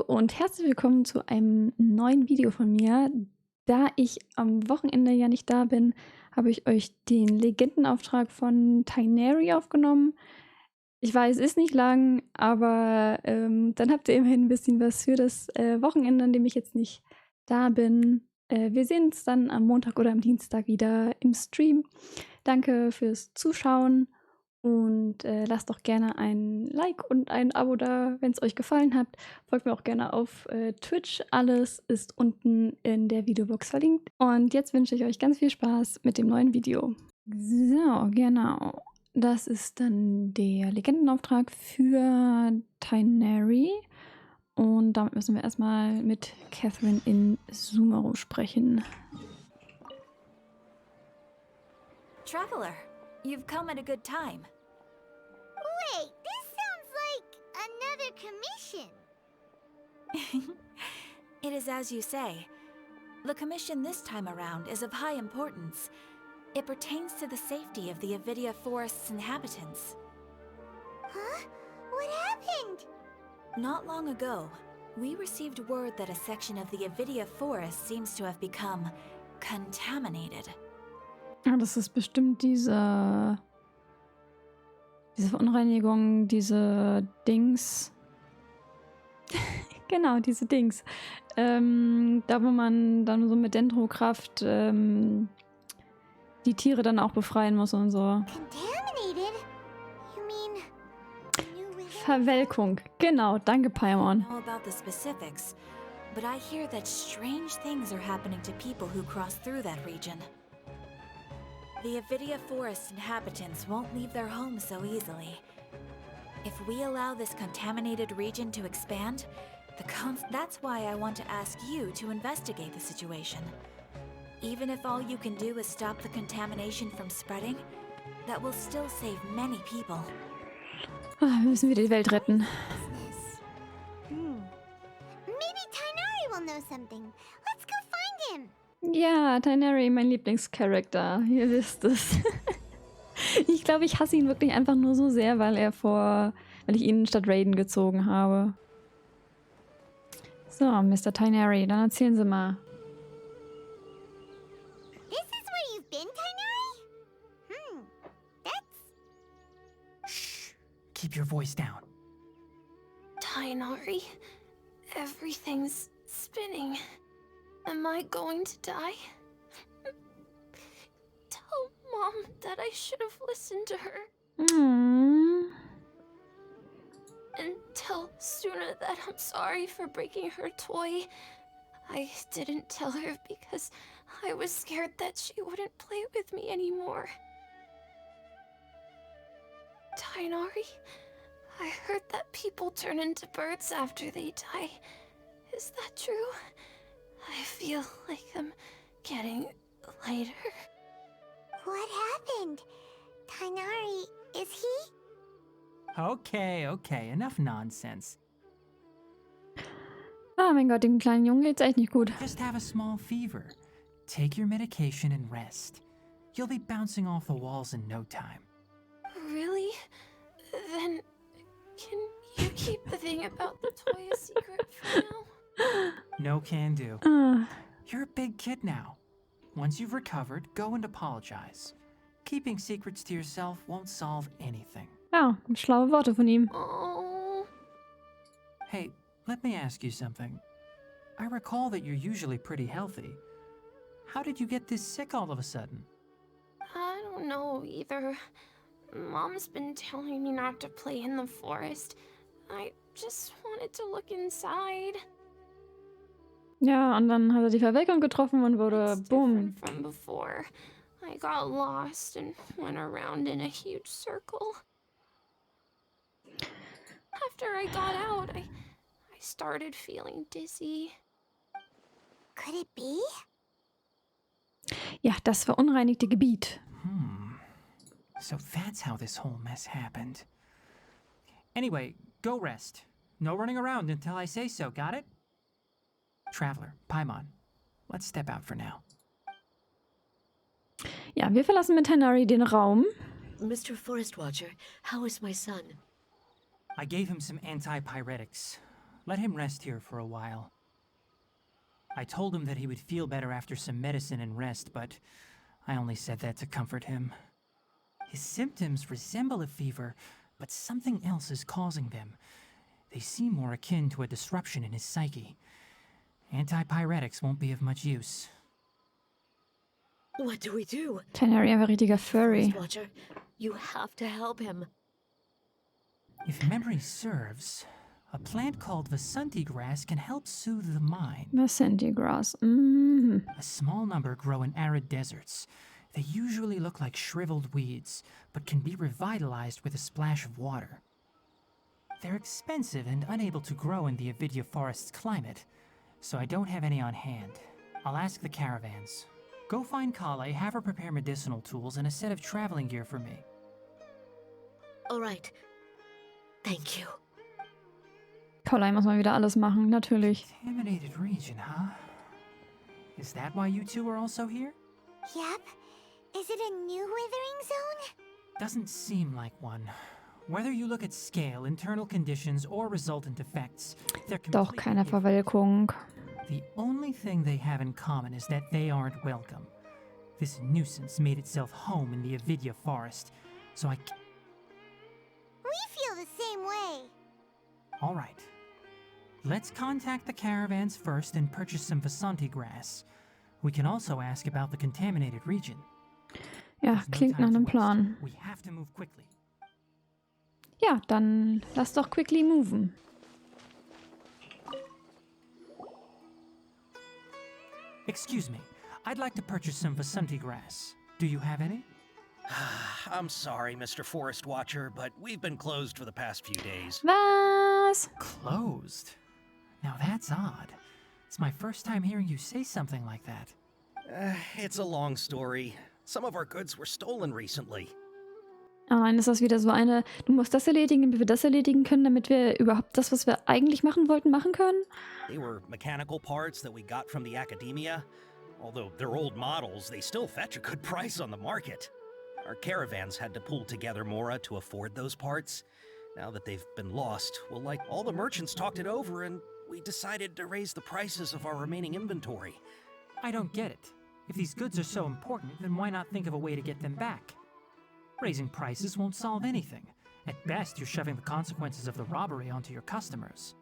und herzlich willkommen zu einem neuen Video von mir. Da ich am Wochenende ja nicht da bin, habe ich euch den Legendenauftrag von Tighnari aufgenommen. Ich weiß, es ist nicht lang, aber dann habt ihr immerhin ein bisschen was für das Wochenende, an dem ich jetzt nicht da bin. Wir sehen uns dann am Montag oder am Dienstag wieder im Stream. Danke fürs Zuschauen. Und lasst doch gerne ein Like und ein Abo da, wenn es euch gefallen hat. Folgt mir auch gerne auf Twitch. Alles ist unten in der Videobox verlinkt. Und jetzt wünsche ich euch ganz viel Spaß mit dem neuen Video. So, genau. Das ist dann der Legendenauftrag für Tighnari. Und damit müssen wir erstmal mit Catherine in Sumeru sprechen. Traveler, you've come at a good time. Wait, this sounds like another commission. It is as you say. The commission this time around is of high importance. It pertains to the safety of the Avidia Forest's inhabitants. Huh? What happened? Not long ago, we received word that a section of the Avidia Forest seems to have become contaminated. Ja, das ist bestimmt diese Verunreinigung, diese Dings. Genau, diese Dings. Da, wo man dann so mit Dendrokraft die Tiere dann auch befreien muss und so. Contaminated? You mean new within? Verwelkung. Genau, danke, I Paimon. don't know about the specifics, but I hear that strange things are happening to people who cross through that region. The Avidia Forest inhabitants won't leave their homes so easily. If we allow this contaminated region to expand, that's why I want to ask you to investigate the situation. Even if all you can do is stop the contamination from spreading, that will still save many people. Wir müssen wieder die Welt retten. Business. Maybe Tighnari will know something. Let's go find him. Ja, Tighnari, mein Lieblingscharakter. Ihr wisst es. Ich glaube, ich hasse ihn wirklich einfach nur so sehr, weil ich ihn statt Raiden gezogen habe. So, Mr. Tighnari, dann erzählen Sie mal. This is where you've been, Tighnari? That's... Shh. Keep your voice down. Tighnari, everything's spinning. Am I going to die? Tell Mom that I should have listened to her. And tell Suna that I'm sorry for breaking her toy. I didn't tell her because I was scared that she wouldn't play with me anymore. Tighnari, I heard that people turn into birds after they die. Is that true? I feel like I'm getting lighter. What happened? Tighnari, is he? Okay, enough nonsense. Ah, mein Gott, dem kleinen Jungen geht's echt nicht gut. Just have a small fever. Take your medication and rest. You'll be bouncing off the walls in no time. Really? Then can you keep the thing about the toy a secret for now? No can do. Ah, You're a big kid now. Once you've recovered, go and apologize. Keeping secrets to yourself won't solve anything. ja, schlaue Worte von ihm. Oh, Hey, let me ask you something. I recall that you're usually pretty healthy. How did you get this sick all of a sudden? I don't know either. Mom's been telling me not to play in the forest. I just wanted to look inside. Ja, und dann hat er die Verwelkung getroffen und wurde It's boom. different from before. I got lost and went around in a huge circle. After I got out, I started feeling dizzy. Could it be? Ja, das verunreinigte Gebiet. So that's how this whole mess happened. Anyway, go rest. No running around until I say so, got it? Traveler, Paimon, let's step out for now. Ja, wir verlassen mit Tighnari den Raum. Mr. Forest Watcher, how is my son? I gave him some antipyretics. Let him rest here for a while. I told him that he would feel better after some medicine and rest, but I only said that to comfort him. His symptoms resemble a fever, but something else is causing them. They seem more akin to a disruption in his psyche. Antipyretics won't be of much use. What do we do? Tighnari einfach richtiger Furry. Watcher, you have to help him. If memory serves, a plant called Vasanti grass can help soothe the mind. Vasanti grass. A small number grow in arid deserts. They usually look like shriveled weeds, but can be revitalized with a splash of water. They're expensive and unable to grow in the Avidya forest's climate, so I don't have any on hand. I'll ask the caravans. Go find Kale, have her prepare medicinal tools and a set of traveling gear for me. All right. Thank you. Kale muss mal wieder alles machen, natürlich. Contaminated region, huh? Is that why you two are also here? Yep. Is it a new withering zone? Doesn't seem like one. Whether you look at scale, internal conditions, or resultant effects, they're Doch, completely keine different. Verwelkung. The only thing they have in common is that they aren't welcome. This nuisance made itself home in the Avidya forest, so I... We feel the same way. All right. Let's contact the caravans first and purchase some Vasanti grass. We can also ask about the contaminated region. Ja, There's no klingt time nach to einem waste. Plan. We have to move quickly. Ja, dann lass doch quickly moven. Excuse me. I'd like to purchase some Vasanti grass. Do you have any? I'm sorry, Mr. Forest Watcher, but we've been closed for the past few days. Was? Closed? Now that's odd. It's my first time hearing you say something like that. It's a long story. Some of our goods were stolen recently. Oh nein, ist das wieder so eine, du musst das erledigen, damit wir das erledigen können, damit wir überhaupt das, was wir eigentlich machen wollten, machen können? They were mechanical parts that we got from the academia. Although they're old models, they still fetch a good price on the market. Our caravans had to pool together Mora to afford those parts. Now that they've been lost, well, like all the merchants talked it over and we decided to raise the prices of our remaining inventory. I don't get it. If these goods are so important, then why not think of a way to get them back? Raising prices won't solve anything. At best, you're shoving the consequences of the robbery onto your customers.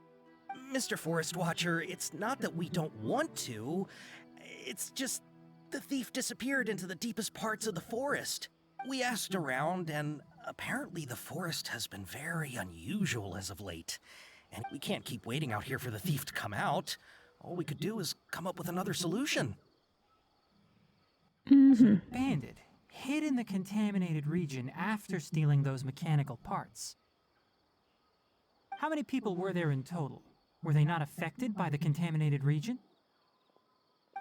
Mr. Forest Watcher, it's not that we don't want to. It's just the thief disappeared into the deepest parts of the forest. We asked around, and apparently the forest has been very unusual as of late. And we can't keep waiting out here for the thief to come out. All we could do is come up with another solution. Bandit hid in the contaminated region after stealing those mechanical parts. How many people were there in total? Were they not affected by the contaminated region?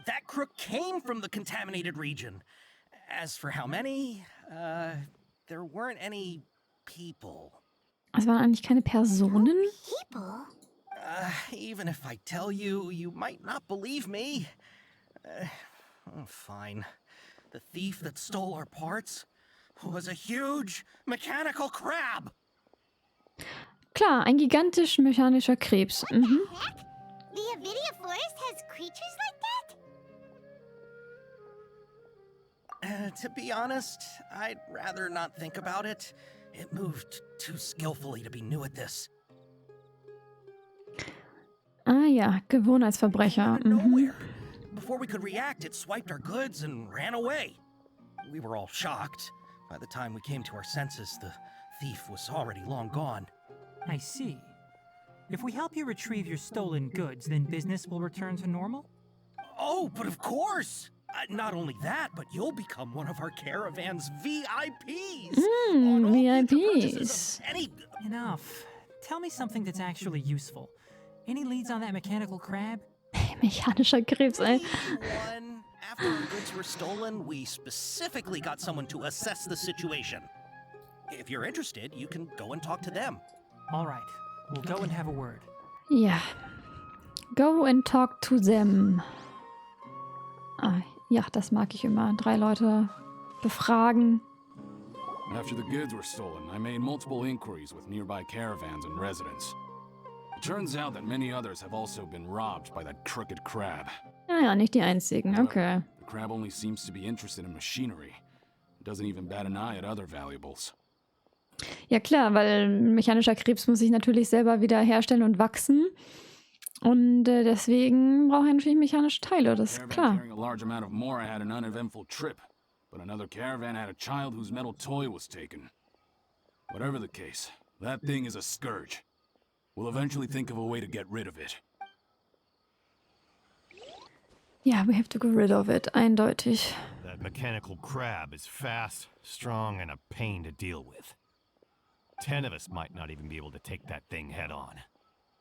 That crook came from the contaminated region. As for how many, there weren't any people. Es waren eigentlich keine Personen? People? Even if I tell you, you might not believe me. Fine. The thief that stole our parts was a huge mechanical crab. Klar, ein gigantisch mechanischer Krebs. Heck? The Avidya forest has creatures like that? To be honest, I'd rather not think about it. It moved too skillfully to be new at this. Ah ja, Gewohnheitsverbrecher. Out of nowhere. Before we could react, it swiped our goods and ran away. We were all shocked. By the time we came to our senses, the thief was already long gone. I see. If we help you retrieve your stolen goods, then business will return to normal? Oh, but of course! Not only that, but you'll become one of our caravan's VIPs! On all future purchases VIPs. of any... Enough. Tell me something that's actually useful. Any leads on that mechanical crab? Mechanischer Krebs, ey. One, after our goods were stolen, we specifically got someone to assess the situation. If you're interested, you can go and talk to them. All right. We'll go and have a word. Ja. Go and talk to them. Ah, ja, das mag ich immer. 3 Leute befragen. After the goods were stolen, I made multiple inquiries with nearby caravans and residents. The Turns out that many others have also been robbed by that crooked crab. Naja, nicht die einzigen, okay. The crab only seems to be interested in machinery. It doesn't even bat an eye at other valuables. Ja klar, weil ein mechanischer Krebs muss sich natürlich selber wieder herstellen und wachsen. Und deswegen braucht er natürlich mechanische Teile, das ist klar. Carrying a large amount of more had an uneventful trip, but another caravan had a child whose metal toy was taken. Whatever the case, that thing is a scourge. We'll eventually think of a way to get rid of it. Yeah, we have to get rid of it, eindeutig. That mechanical crab is fast, strong, and a pain to deal with. 10 of us might not even be able to take that thing head on.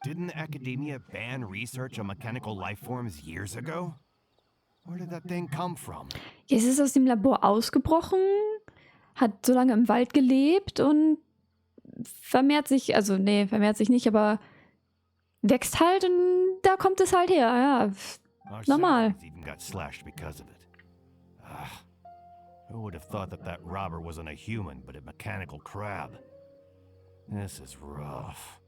Didn't academia ban research on mechanical life forms years ago? Where did that thing come from? Jetzt ist es aus dem Labor ausgebrochen, hat so lange im Wald gelebt und vermehrt sich, also nee, vermehrt sich nicht, aber wächst halt und da kommt es halt her, ja. Normal. Our even got slashed because of it. Who would have thought that robber wasn't a human, but a mechanical crab? This is rough.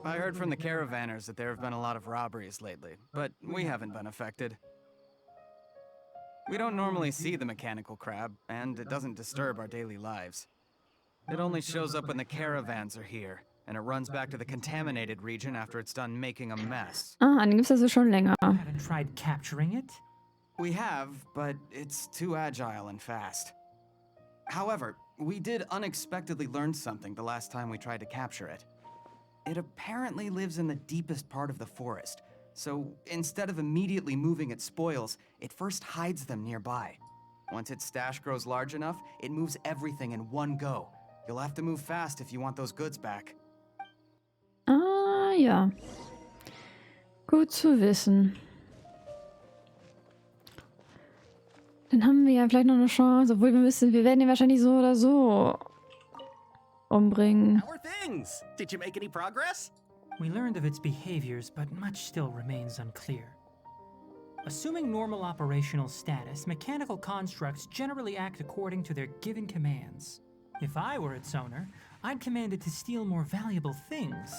I heard from the caravanners that there have been a lot of robberies lately, but we haven't been affected. We don't normally see the mechanical crab, and it doesn't disturb our daily lives. It only shows up when the caravans are here, and it runs back to the contaminated region after it's done making a mess. Ah, den gibt's also schon länger. Haven't tried capturing it? We have, but it's too agile and fast. However, we did unexpectedly learn something the last time we tried to capture it. It apparently lives in the deepest part of the forest, so instead of immediately moving its spoils, it first hides them nearby. Once its stash grows large enough, it moves everything in one go. You'll have to move fast if you want those goods back. Ah, ja. Gut zu wissen. Dann haben wir ja vielleicht noch eine Chance, obwohl wir werden ihn wahrscheinlich so oder so umbringen. How are things? Did you make any progress? We learned of its behaviors, but much still remains unclear. Assuming normal operational status, mechanical constructs generally act according to their given commands. If I were its owner, I'd command it to steal more valuable things,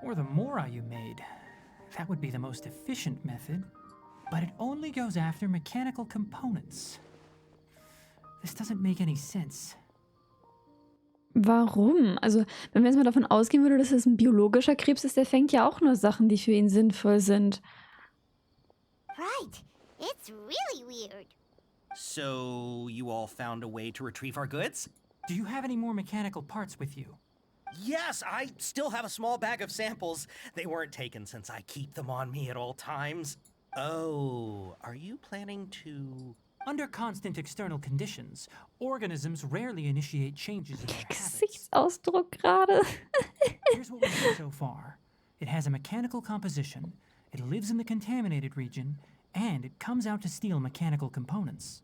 or the mora you made. That would be the most efficient method, but it only goes after mechanical components. This doesn't make any sense. Warum? Also, wenn wir jetzt mal davon ausgehen würden, dass es ein biologischer Krebs ist, der fängt ja auch nur Sachen, die für ihn sinnvoll sind. Right. It's really weird. So, you all found a way to retrieve our goods? Do you have any more mechanical parts with you? Yes, I still have a small bag of samples. They weren't taken since I keep them on me at all times. Oh, are you planning to... Under constant external conditions, organisms rarely initiate changes in their habits. Gesichtsausdruck gerade. Here's what we know so far. It has a mechanical composition, it lives in the contaminated region, and it comes out to steal mechanical components.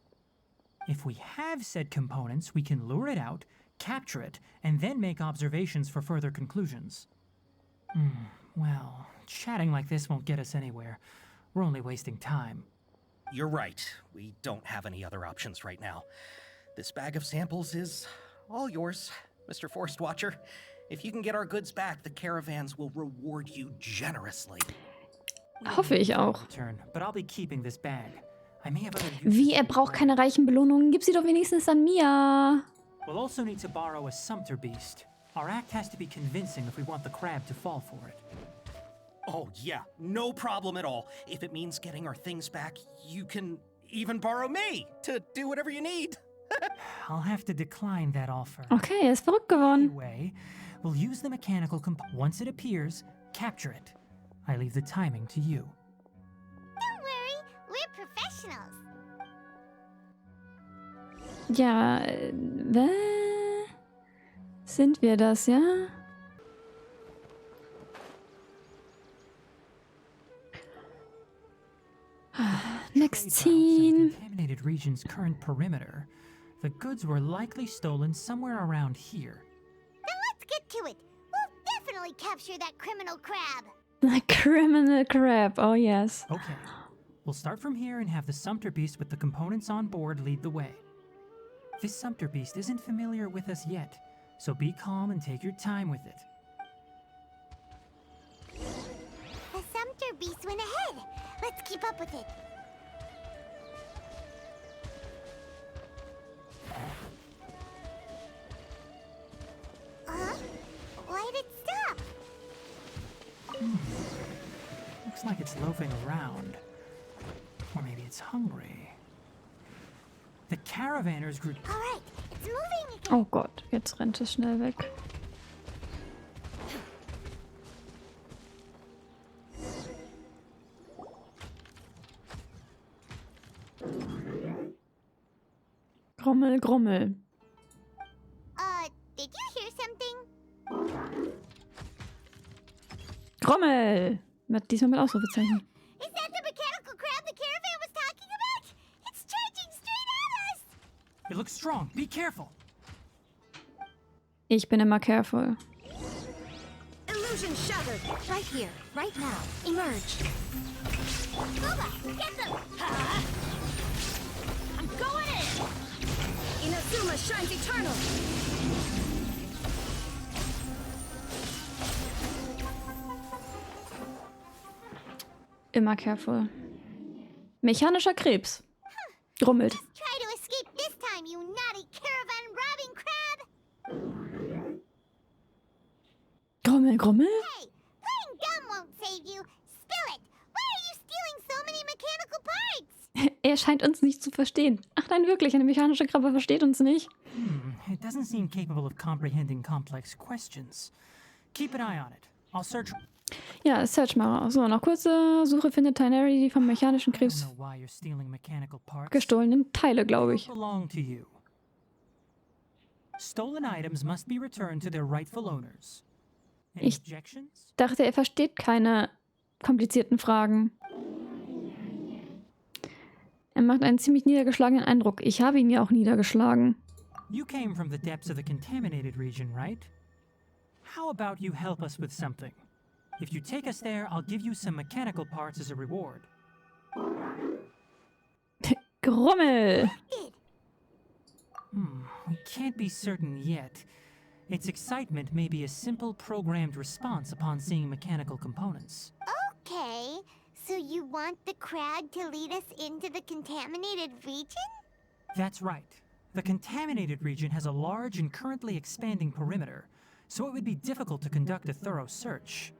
If we have said components, we can lure it out, capture it, and then make observations for further conclusions. Well, chatting like this won't get us anywhere. We're only wasting time. You're right. We don't have any other options right now. This bag of samples is all yours, Mr. Forest Watcher. If you can get our goods back, the caravans will reward you generously. Hoffe ich auch. Return, but I'll be keeping this bag. I may have other Wie, er braucht keine reichen Belohnungen? Gib sie doch wenigstens an Mia. We'll also need to borrow a sumpter beast. Our act has to be convincing if we want the crab to fall for it. Oh, yeah, no problem at all. If it means getting our things back, you can even borrow me to do whatever you need. I'll have to decline that offer. Okay, er ist verrückt geworden. Anyway, we'll use the mechanical once it appears, capture it. I leave the timing to you. Don't worry, we're professionals. Ja, sind wir das, ja? Next scene. The contaminated region's current perimeter. The goods were likely stolen somewhere around here. Then let's get to it. We'll definitely capture that criminal crab. The criminal crab, oh yes. Okay. We'll start from here and have the sumpter beast with the components on board lead the way. This sumpter beast isn't familiar with us yet, so be calm and take your time with it. The Sumpter Beast went ahead. Let's keep up with it. Why did it stop? Looks like it's loafing around. Or maybe it's hungry. The caravanners grew... All right, it's moving again. Oh Gott, jetzt rennt es schnell weg. Grommel, Grommel. Did you hear something? Grommel! Diesmal mit Ausrufezeichen. Is that the mechanical crab the caravan was talking about? It's charging straight at us! It looks strong. Be careful. Ich bin immer careful. Illusion shattered. Right here, right now. Emerge. Booba, get them! I'm going in! Inazuma shines eternal. Immer careful. Mechanischer Krebs. Grummelt. Just try to escape this time, you naughty caravan-robbing crab! Grummel, Grummel? Hey, playing dumb won't save you. Spill it! Why are you stealing so many mechanical parts? Er scheint uns nicht zu verstehen. Ach nein, wirklich, eine mechanische Krabbe versteht uns nicht. It doesn't seem capable of comprehending complex questions. Keep an eye on it. I'll search... Ja, search mal. So, noch kurze Suche findet Tighnari die vom mechanischen I don't Krebs know why you're stealing mechanical parts. gestohlenen Teile, glaube ich. Belong to you. Stolen items must be returned to their rightful owners. Any Ich- objections? Dachte, er versteht keine komplizierten Fragen. Er macht einen ziemlich niedergeschlagenen Eindruck. Ich habe ihn ja auch niedergeschlagen. You came from the depths of the contaminated region, right? How about you help us with something? If you take us there, I'll give you some mechanical parts as a reward. Grummel! We can't be certain yet. Its excitement may be a simple programmed response upon seeing mechanical components. Okay, so you want the crab to lead us into the contaminated region? That's right. The contaminated region has a large and currently expanding perimeter, so it would be difficult to conduct a thorough search.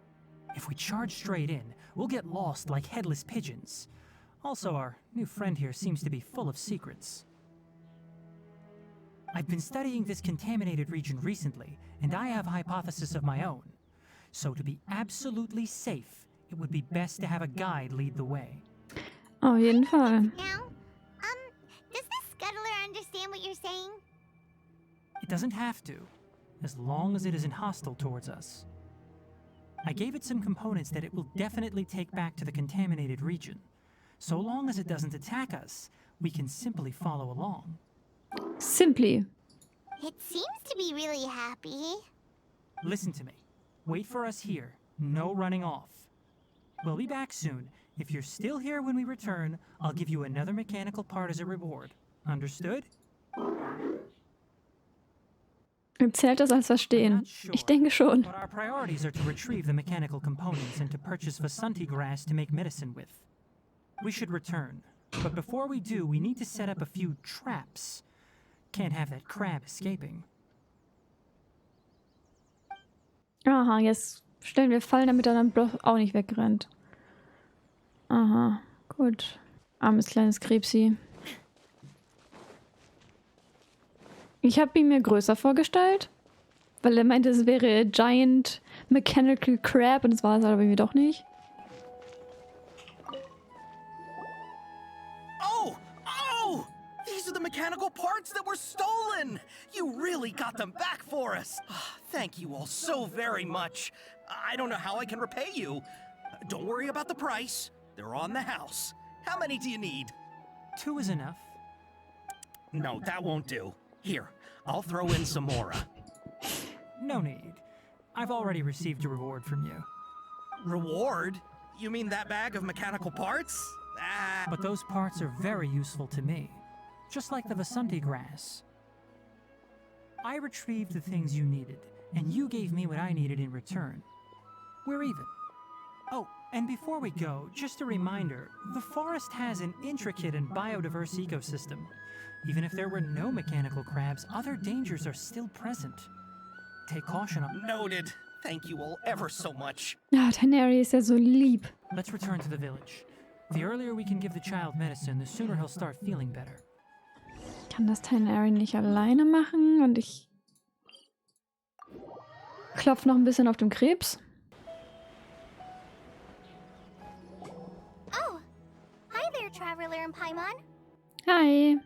If we charge straight in, we'll get lost like headless pigeons. Also, our new friend here seems to be full of secrets. I've been studying this contaminated region recently, and I have a hypothesis of my own. So to be absolutely safe, it would be best to have a guide lead the way. Auf jeden Fall. Now, does the scuttler understand what you're saying? It doesn't have to, as long as it isn't hostile towards us. I gave it some components that it will definitely take back to the contaminated region. So long as it doesn't attack us, we can simply follow along. Simply. It seems to be really happy. Listen to me. Wait for us here. No running off. We'll be back soon. If you're still here when we return, I'll give you another mechanical part as a reward. Understood? Zählt das als Verstehen? Ich denke schon. But our priorities are to retrieve the mechanical components and to purchase Vasanti grass to make medicine with. We should return. But before we do, we need to set up a few traps. Can't have that crab escaping. Aha, jetzt stellen wir Fallen, damit er dann bloß auch nicht wegrennt. Aha, gut. Armes kleines Krebsi. Ich habe ihn mir größer vorgestellt, weil er meinte, es wäre Giant Mechanical Crab und das war es aber irgendwie doch nicht. Oh! These are the mechanical parts that were stolen! You really got them back for us! Thank you all so very much. I don't know how I can repay you. Don't worry about the price. They're on the house. How many do you need? 2 is enough. No, that won't do. Here, I'll throw in some more. No need. I've already received a reward from you. Reward? You mean that bag of mechanical parts? But those parts are very useful to me. Just like the Vasanti grass. I retrieved the things you needed, and you gave me what I needed in return. We're even. Oh, and before we go, just a reminder, the forest has an intricate and biodiverse ecosystem. Even if there were no mechanical crabs, other dangers are still present. Take caution on... Noted. Thank you all ever so much. Ja, Tighnari ist ja so lieb. Let's return to the village. The earlier we can give the child medicine, the sooner he'll start feeling better. Kann das Tighnari nicht alleine machen? Und ich klopfe noch ein bisschen auf den Krebs. Oh, hi there, Traveler and Paimon. Hi.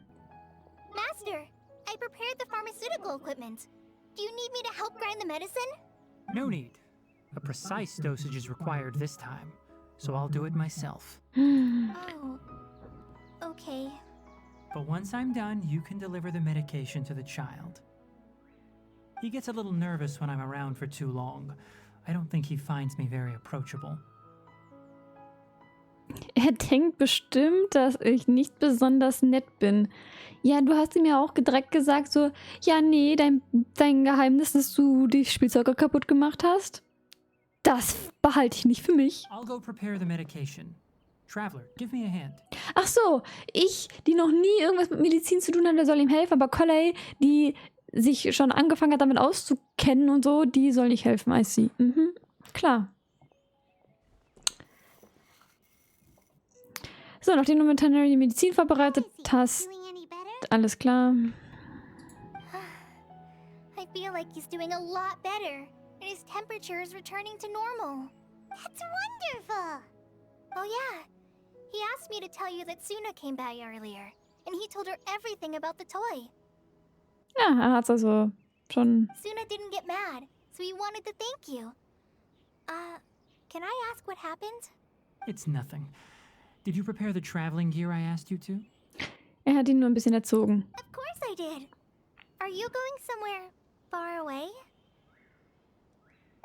Master, I prepared the pharmaceutical equipment. Do you need me to help grind the medicine? No need. A precise dosage is required this time, so I'll do it myself. Oh, okay. But once I'm done, you can deliver the medication to the child. He gets a little nervous when I'm around for too long. I don't think he finds me very approachable. Er denkt bestimmt, dass ich nicht besonders nett bin. Ja, du hast ihm ja auch direkt gesagt so, ja nee, dein Geheimnis, dass du die Spielzeuge kaputt gemacht hast, das behalte ich nicht für mich. I'll go prepare the medication. Traveler, give me a hand. Ach so, ich, die noch nie irgendwas mit Medizin zu tun hat, der soll ihm helfen, aber Colley, die sich schon angefangen hat, damit auszukennen und so, die soll nicht helfen, als sie. Mhm, klar. So, nachdem du mit Tighnari die Medizin vorbereitet hast, Feeling any better? alles klar. I feel like he's doing a lot better, and his temperature is returning to normal. That's wonderful! Oh yeah, he asked me to tell you that Suna came by earlier, and he told her everything about the toy. Ja, er hat's also schon. Suna didn't get mad, so he wanted to thank you. Can I ask what happened? It's nothing. Did you prepare the traveling gear I asked you to? Er hat ihn nur ein bisschen erzogen. Of course I did. Are you going somewhere far away?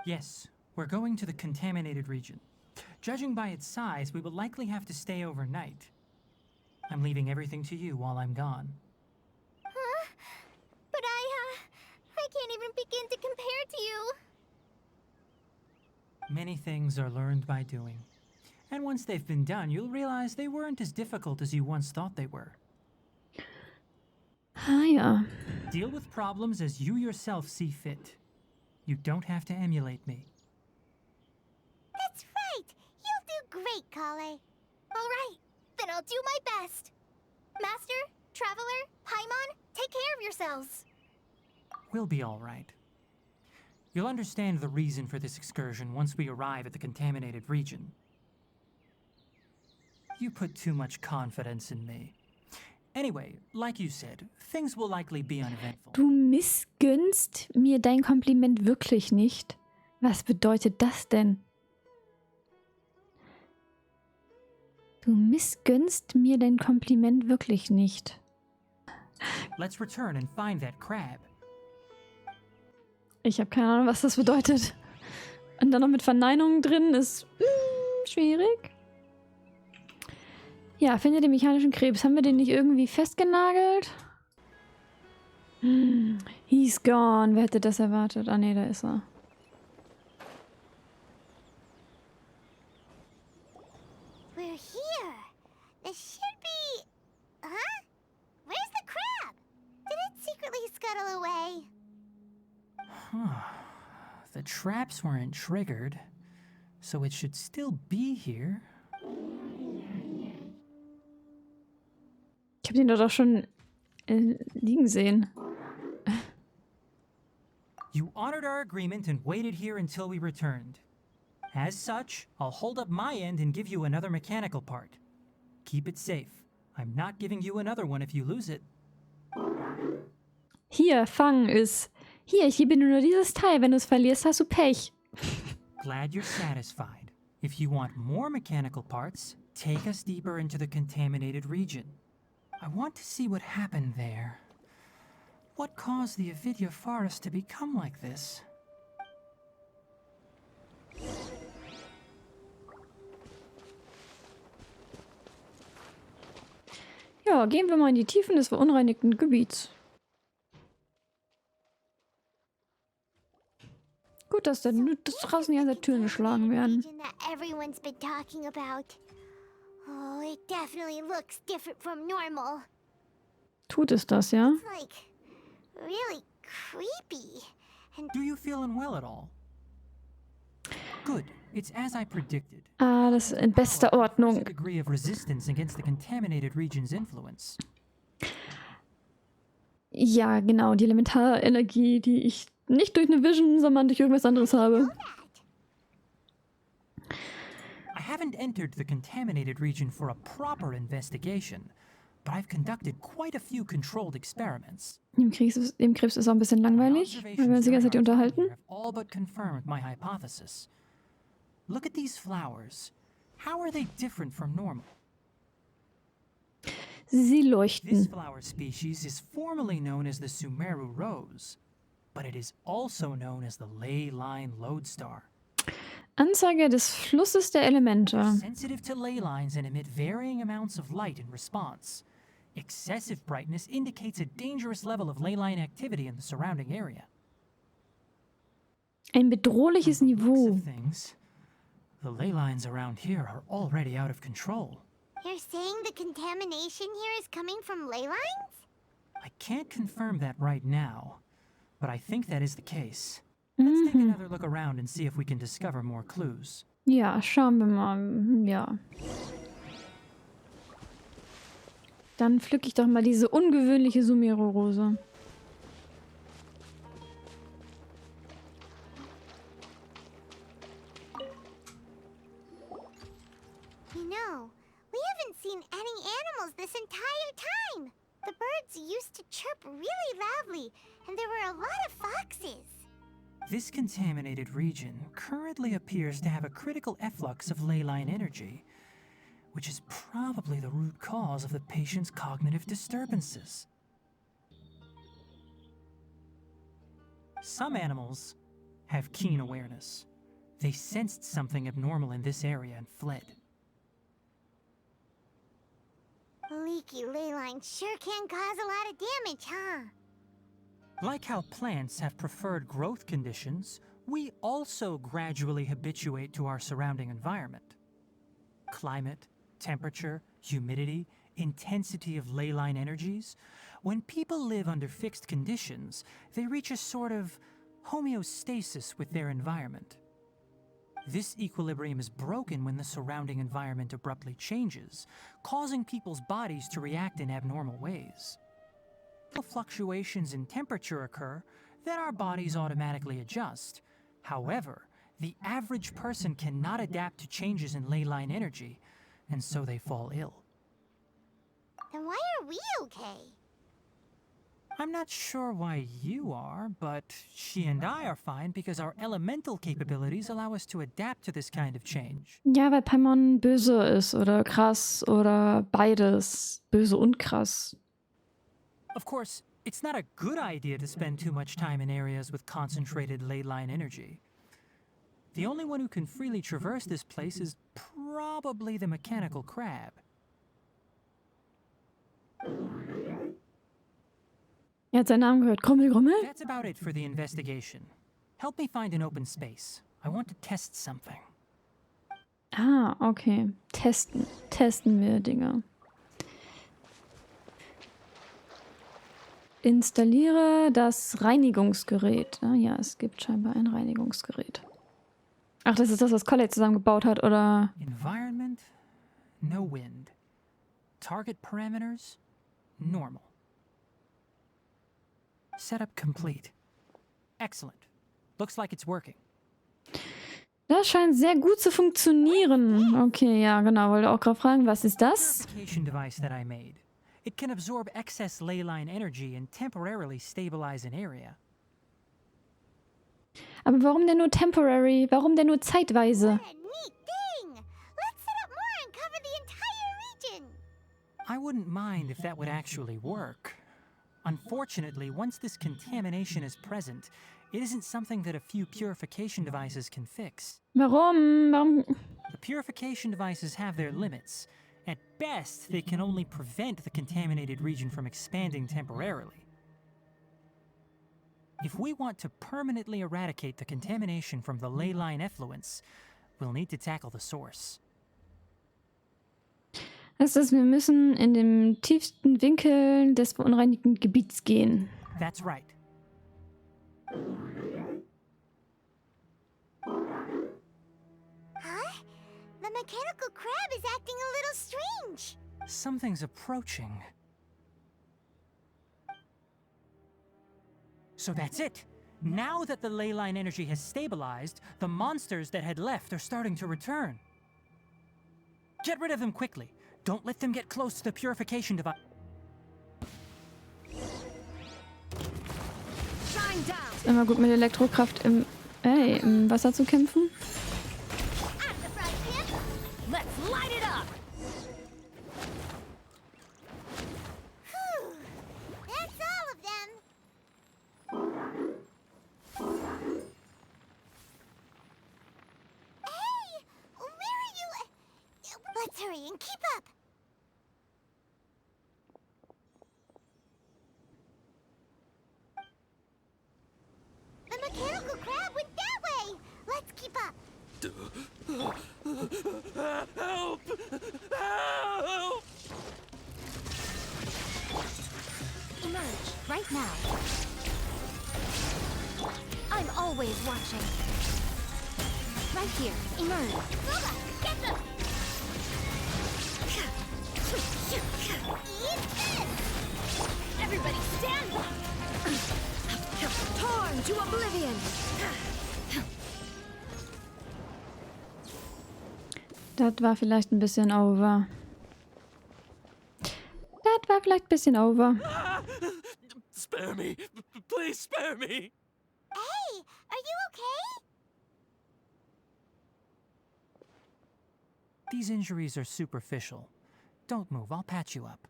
Yes, we're going to the contaminated region. Judging by its size, we will likely have to stay overnight. I'm leaving everything to you while I'm gone. Huh? But I can't even begin to compare to you. Many things are learned by doing. And once they've been done, you'll realize they weren't as difficult as you once thought they were. Ah ja. Deal with problems as you yourself see fit. You don't have to emulate me. That's right. You'll do great, Kale. All right, then I'll do my best. Master, Traveler, Paimon, take care of yourselves. We'll be all right. You'll understand the reason for this excursion once we arrive at the contaminated region. You put too much confidence in me. Anyway, like you said, things will likely be uneventful. Du missgönnst mir dein Kompliment wirklich nicht? Was bedeutet das denn? Du missgönnst mir dein Kompliment wirklich nicht. Let's return and find that crab. Ich habe keine Ahnung, was das bedeutet. Und dann noch mit Verneinungen drin ist schwierig. Ja, finde den mechanischen Krebs. Haben wir den nicht irgendwie festgenagelt? He's gone. Wer hätte das erwartet? Ah ne, da ist er. We're here. This should be... Huh? Where's the crab? Did it secretly scuttle away? The traps weren't triggered, so it should still be here. Ich habe den doch schon liegen sehen. You honored our agreement and waited here until we returned. As such, I'll hold up my end and give you another mechanical part. Keep it safe. I'm not giving you another one if you lose it. Hier, fang es. Hier, ich gebe dir nur dieses Teil. Wenn du es verlierst, hast du Pech. Glad you're satisfied. If you want more mechanical parts, take us deeper into the contaminated region. I want to see what happened there. What caused the Avidya forest to become like this? Ja, gehen wir mal in die Tiefen des verunreinigten Gebiets. Gut, dass da draußen die ganze Türen geschlagen werden. Region that everyone's been talking about. Oh, it definitely looks different from normal. Tut es das, ja? It's like really creepy. And Do you feel unwell at all? Good. It's as I predicted. Alles in bester Ordnung. A degree of resistance against the contaminated region's influence. Ja, genau, die Elementarenergie, die ich nicht durch eine Vision, sondern durch irgendwas anderes habe. I haven't entered the contaminated region for a proper investigation, but I've conducted quite a few controlled experiments. Dem Krebs ist auch ein bisschen langweilig, weil wir uns die ganze Zeit unterhalten. Have all but confirmed my hypothesis. Look at these flowers. How are they different from normal? Sie This leuchten. flower species is formally known as the Sumeru rose, but it is also known as the ley line lodestar. Anzeige des Flusses der Elemente. Sensitive to ley lines and emit varying amounts of light in response. Excessive brightness indicates a dangerous level of ley line activity in the surrounding area. Ein bedrohliches From the looks Niveau. of things, the ley lines around here are already out of control. you're saying the contamination here is coming from ley lines? I can't confirm that right now, but I think that is the case. Let's take another look around and see if we can discover more clues. Ja, schauen wir mal. Ja. Dann pflücke ich doch mal diese ungewöhnliche Sumeru-Rose. You know, we haven't seen any animals this entire time. The birds used to chirp really loudly, and there were a lot of foxes. This contaminated region currently appears to have a critical efflux of ley line energy, which is probably the root cause of the patient's cognitive disturbances. Some animals have keen awareness. They sensed something abnormal in this area and fled. Leaky ley lines sure can cause a lot of damage, huh? Like how plants have preferred growth conditions, we also gradually habituate to our surrounding environment. Climate, temperature, humidity, intensity of ley line energies. When people live under fixed conditions, they reach a sort of homeostasis with their environment. This equilibrium is broken when the surrounding environment abruptly changes, causing people's bodies to react in abnormal ways. If fluctuations in temperature occur, then our bodies automatically adjust. However, the average person cannot adapt to changes in ley line energy, and so they fall ill. Then why are we okay? I'm not sure why you are, but she and I are fine because our elemental capabilities allow us to adapt to this kind of change. Ja, weil Paimon böse ist oder krass oder beides. Böse und krass. Of course, it's not a good idea to spend too much time in areas with concentrated ley line energy. The only one who can freely traverse this place is probably the mechanical crab. Er hat seinen Namen gehört. Grummel, Grummel? That's about it for the investigation. Help me find an open space. I want to test something. Ah, okay. Testen. Testen wir Dinge. Installiere das Reinigungsgerät. Ah, ja, es gibt scheinbar ein Reinigungsgerät. Ach, das ist das, was Colette zusammengebaut hat, oder? Environment, no wind. Target parameters, normal. Setup complete. Excellent. Looks like it's working. Das scheint sehr gut zu funktionieren. Okay, ja, genau. Wollte auch gerade fragen, was ist das? Purification device that I made. It can absorb excess ley line energy and temporarily stabilize an area. Aber warum denn nur temporary? Warum denn nur zeitweise? What a neat thing! Let's set up more and cover the entire region! I wouldn't mind if that would actually work. Unfortunately, once this contamination is present, it isn't something that a few purification devices can fix. Warum? The purification devices have their limits. At best, they can only prevent the contaminated region from expanding temporarily. If we want to permanently eradicate the contamination from the ley line effluents, we'll need to tackle the source. Das heißt, wir müssen in den tiefsten Winkel des verunreinigten Gebiets gehen. That's right. Huh? The mechanical crab is acting a little strange. Something's approaching. So that's it. Now that the ley line energy has stabilized, the monsters that had left are starting to return. Get rid of them quickly. Don't let them get close to the purification device. Ist immer gut mit Elektrokraft im Wasser zu kämpfen. Let's light it up! Whew. That's all of them. Hey! Where are you? Let's hurry and keep up. The mechanical crab went that way. Let's keep up. Help! Help! Emerge right now. I'm always watching. Right here. Emerge. Lola, get them! Eat this! Everybody stand up! Torn to oblivion! Das war vielleicht ein bisschen over. Das war vielleicht ein bisschen over. Spare me! Please spare me! Hey, are you okay? These injuries are superficial. Don't move, I'll patch you up.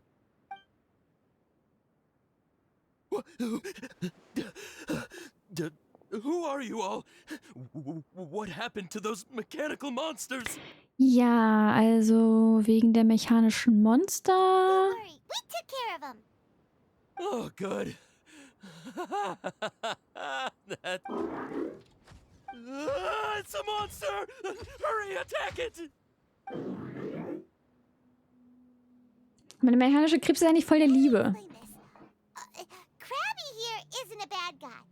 Who are you all? What happened to those mechanical monsters? Ja, also wegen der mechanischen Monster. Don't worry, we took care of them. Oh, good. That... it's a monster! Hurry, attack it! Meine mechanische Krebs ist eigentlich voll der Liebe. Explain this. Krabby here isn't a bad guy.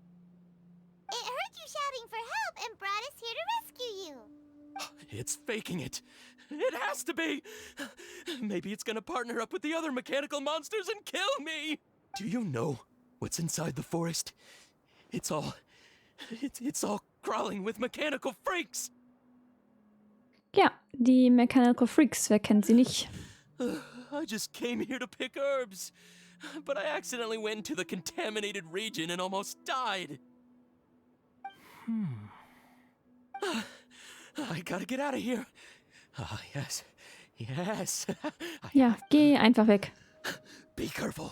It heard you shouting for help and brought us here to rescue you. It's faking it. It has to be. Maybe it's gonna partner up with the other mechanical monsters and kill me. Do you know what's inside the forest? It's all crawling with mechanical freaks. Ja, die Mechanical Freaks, wer kennt sie nicht? I just came here to pick herbs, but I accidentally went into the contaminated region and almost died. I gotta get out of here. Ah, yes. Yes. Ja, geh einfach weg. Be careful.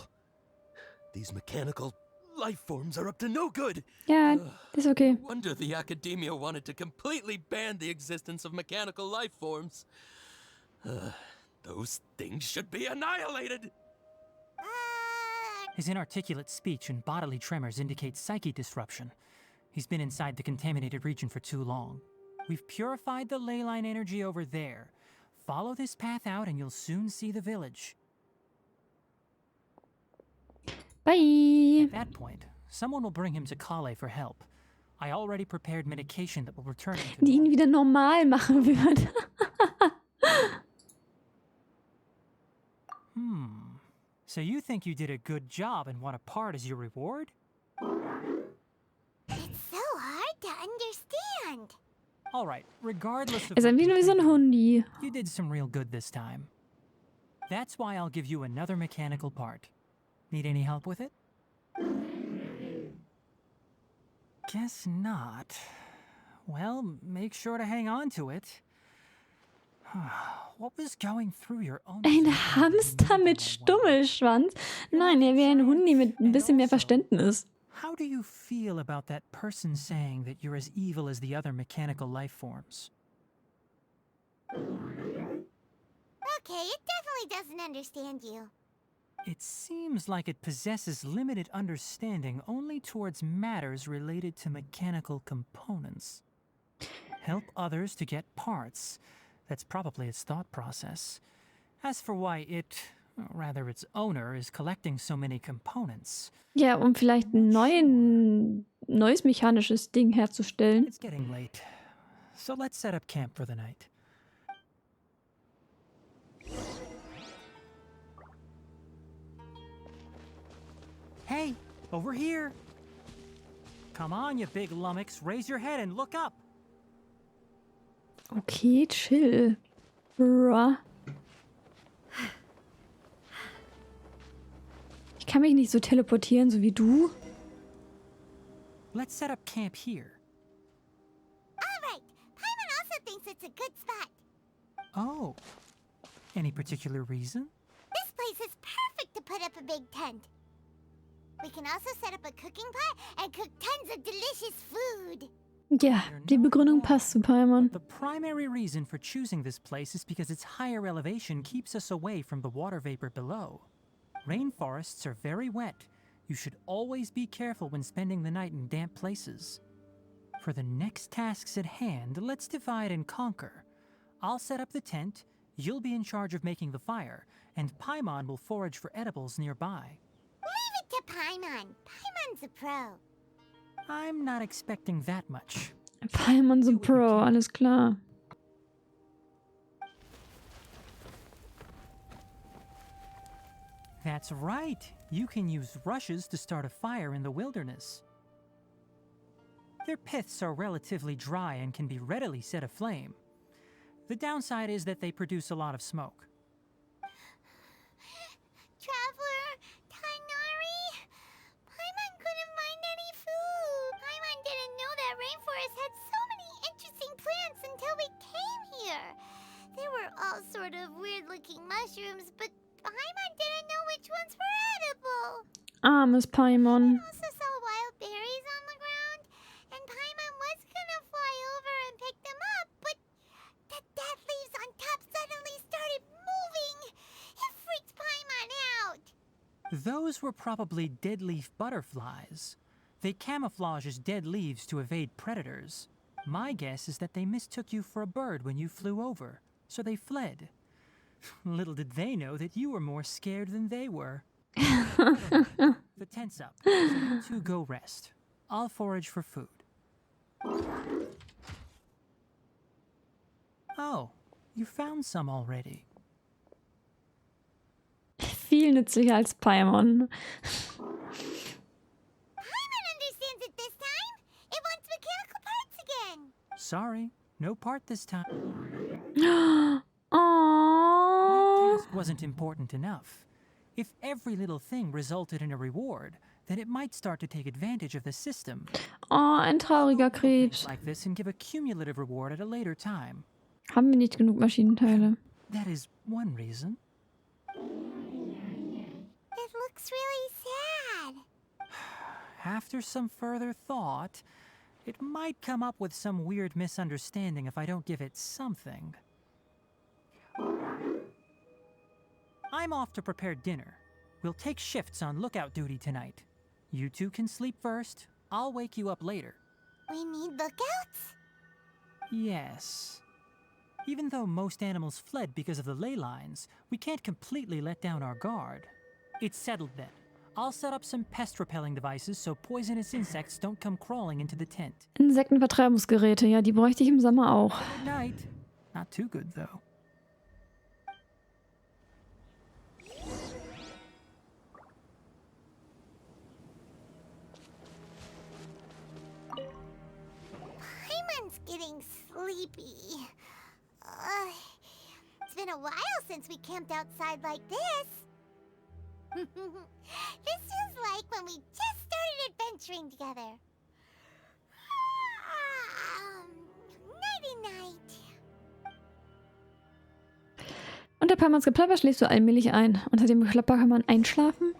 These mechanical life forms are up to no good. Ja, ist okay. No wonder the academia wanted to completely ban the existence of mechanical life forms. Those things should be annihilated. His inarticulate speech and bodily tremors indicate psyche disruption. He's been inside the contaminated region for too long. We've purified the ley line energy over there. Follow this path out and you'll soon see the village. Bye. At that point, someone will bring him to Kale for help. I already prepared medication that will return him to Die ihn wieder normal machen würde. So you think you did a good job and want a part as your reward? It's so hard to understand. All right, regardless of Ist what irgendwie you nur wie so think, ein Hundi. you did some real good this time. That's why I'll give you another mechanical part. Need any help with it? Guess not. Well, make sure to hang on to it. What was going through your own... Ein Hamster mit Stummelschwanz? Nein, er wäre ein Hundi mit ein bisschen mehr Verständnis. How do you feel about that person saying that you're as evil as the other mechanical life forms? Okay, it definitely doesn't understand you. It seems like it possesses limited understanding only towards matters related to mechanical components. Help others to get parts. That's probably its thought process. As for why it, or rather its owner, is collecting so many components. Ja, um vielleicht ein neues mechanisches Ding herzustellen. It's getting late. So let's set up camp for the night. Hey, over here! Come on, you big lummox, raise your head and look up! Okay, chill. Bruh. Ich kann mich nicht so teleportieren, so wie du. Let's set up camp here. Alright, Paimon also thinks it's a good spot. Oh. Any particular reason? This place is perfect to put up a big tent. We can also set up a cooking pot and cook tons of delicious food. Ja, die Begründung passt zu Paimon. The primary reason for choosing this place is because its higher elevation keeps us away from the water vapor below. Rainforests are very wet. You should always be careful when spending the night in damp places. For the next tasks at hand, let's divide and conquer. I'll set up the tent, you'll be in charge of making the fire, and Paimon will forage for edibles nearby. Leave it to Paimon. Paimon's a pro. I'm not expecting that much. Paimon's a Pro, alles klar. That's right. You can use rushes to start a fire in the wilderness. Their piths are relatively dry and can be readily set aflame. The downside is that they produce a lot of smoke. Traveler, Tighnari, Paimon couldn't find any food. Paimon didn't know that rainforest had so many interesting plants until we came here. They were all sort of weird-looking mushrooms, but Paimon didn't know which ones were edible. Armes Paimon. We also saw wild berries on the ground, and Paimon was gonna fly over and pick them up, but the dead leaves on top suddenly started moving. It freaked Paimon out. Those were probably dead leaf butterflies. They camouflage as dead leaves to evade predators. My guess is that they mistook you for a bird when you flew over, so they fled. Little did they know that you were more scared than they were. The tent's up, so you two go rest. I'll forage for food. Oh, you found some already. Viel nützlicher als Paimon. Paimon understands it this time. It wants mechanical parts again. Sorry, no part this time. Aww. That task wasn't important enough. If every little thing resulted in a reward, then it might start to take advantage of the system. Oh, ein trauriger Krebs. Like this and give a cumulative reward at a later time. Haben wir nicht genug Maschinenteile? That is one reason. It looks really sad. After some further thought, it might come up with some weird misunderstanding if I don't give it something. I'm off to prepare dinner. We'll take shifts on lookout duty tonight. You two can sleep first. I'll wake you up later. We need lookouts? Yes. Even though most animals fled because of the ley lines, we can't completely let down our guard. It's settled then. I'll set up some pest-repelling devices so poisonous insects don't come crawling into the tent. Insektenvertreibungsgeräte, ja, die bräuchte ich im Sommer auch. Good night. Not too good, though. Paimon's getting sleepy. It's been a while since we camped outside like this. This is like when we just started adventuring together. Nighty-night. Unter Paimons Geplapper schläfst du allmählich ein. Unter dem Geklapper kann man einschlafen?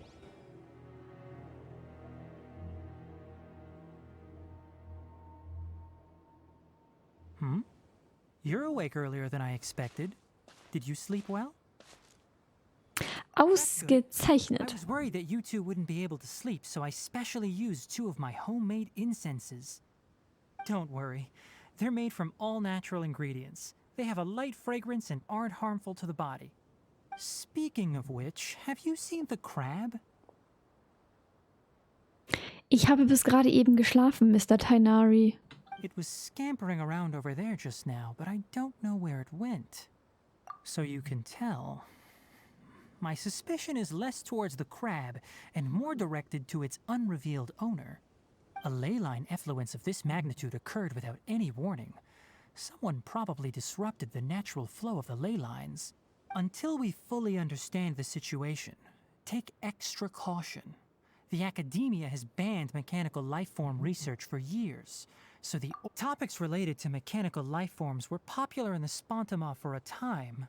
You're awake earlier than I expected. Did you sleep well? I Ausgezeichnet. was worried that you two wouldn't be able to sleep, so I specially used 2 of my homemade incenses. Don't worry, they're made from all natural ingredients. They have a light fragrance and aren't harmful to the body. Speaking of which, have you seen the crab? Ich habe bis gerade eben geschlafen, Mr. Tighnari. It was scampering around over there just now, but I don't know where it went. So you can tell. My suspicion is less towards the crab and more directed to its unrevealed owner. A ley line effluence of this magnitude occurred without any warning. Someone probably disrupted the natural flow of the ley lines. Until we fully understand the situation, take extra caution. The academia has banned mechanical lifeform research for years, so the topics related to mechanical lifeforms were popular in the Spontama for a time.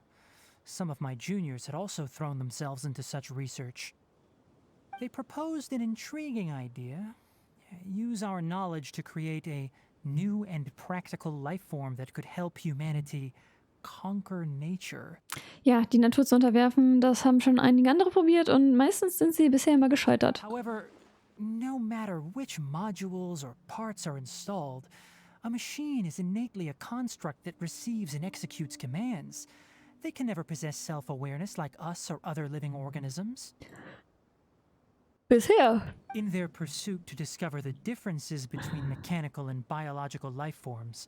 Some of my juniors had also thrown themselves into such research. They proposed an intriguing idea. Use our knowledge to create a new and practical lifeform that could help humanity conquer nature. Ja, die Natur zu unterwerfen, das haben schon einige andere probiert und meistens sind sie bisher immer gescheitert. However, no matter which modules or parts are installed, a machine is innately a construct that receives and executes commands. They can never possess self-awareness like us or other living organisms. Bisher. In their pursuit to discover the differences between mechanical and biological life forms,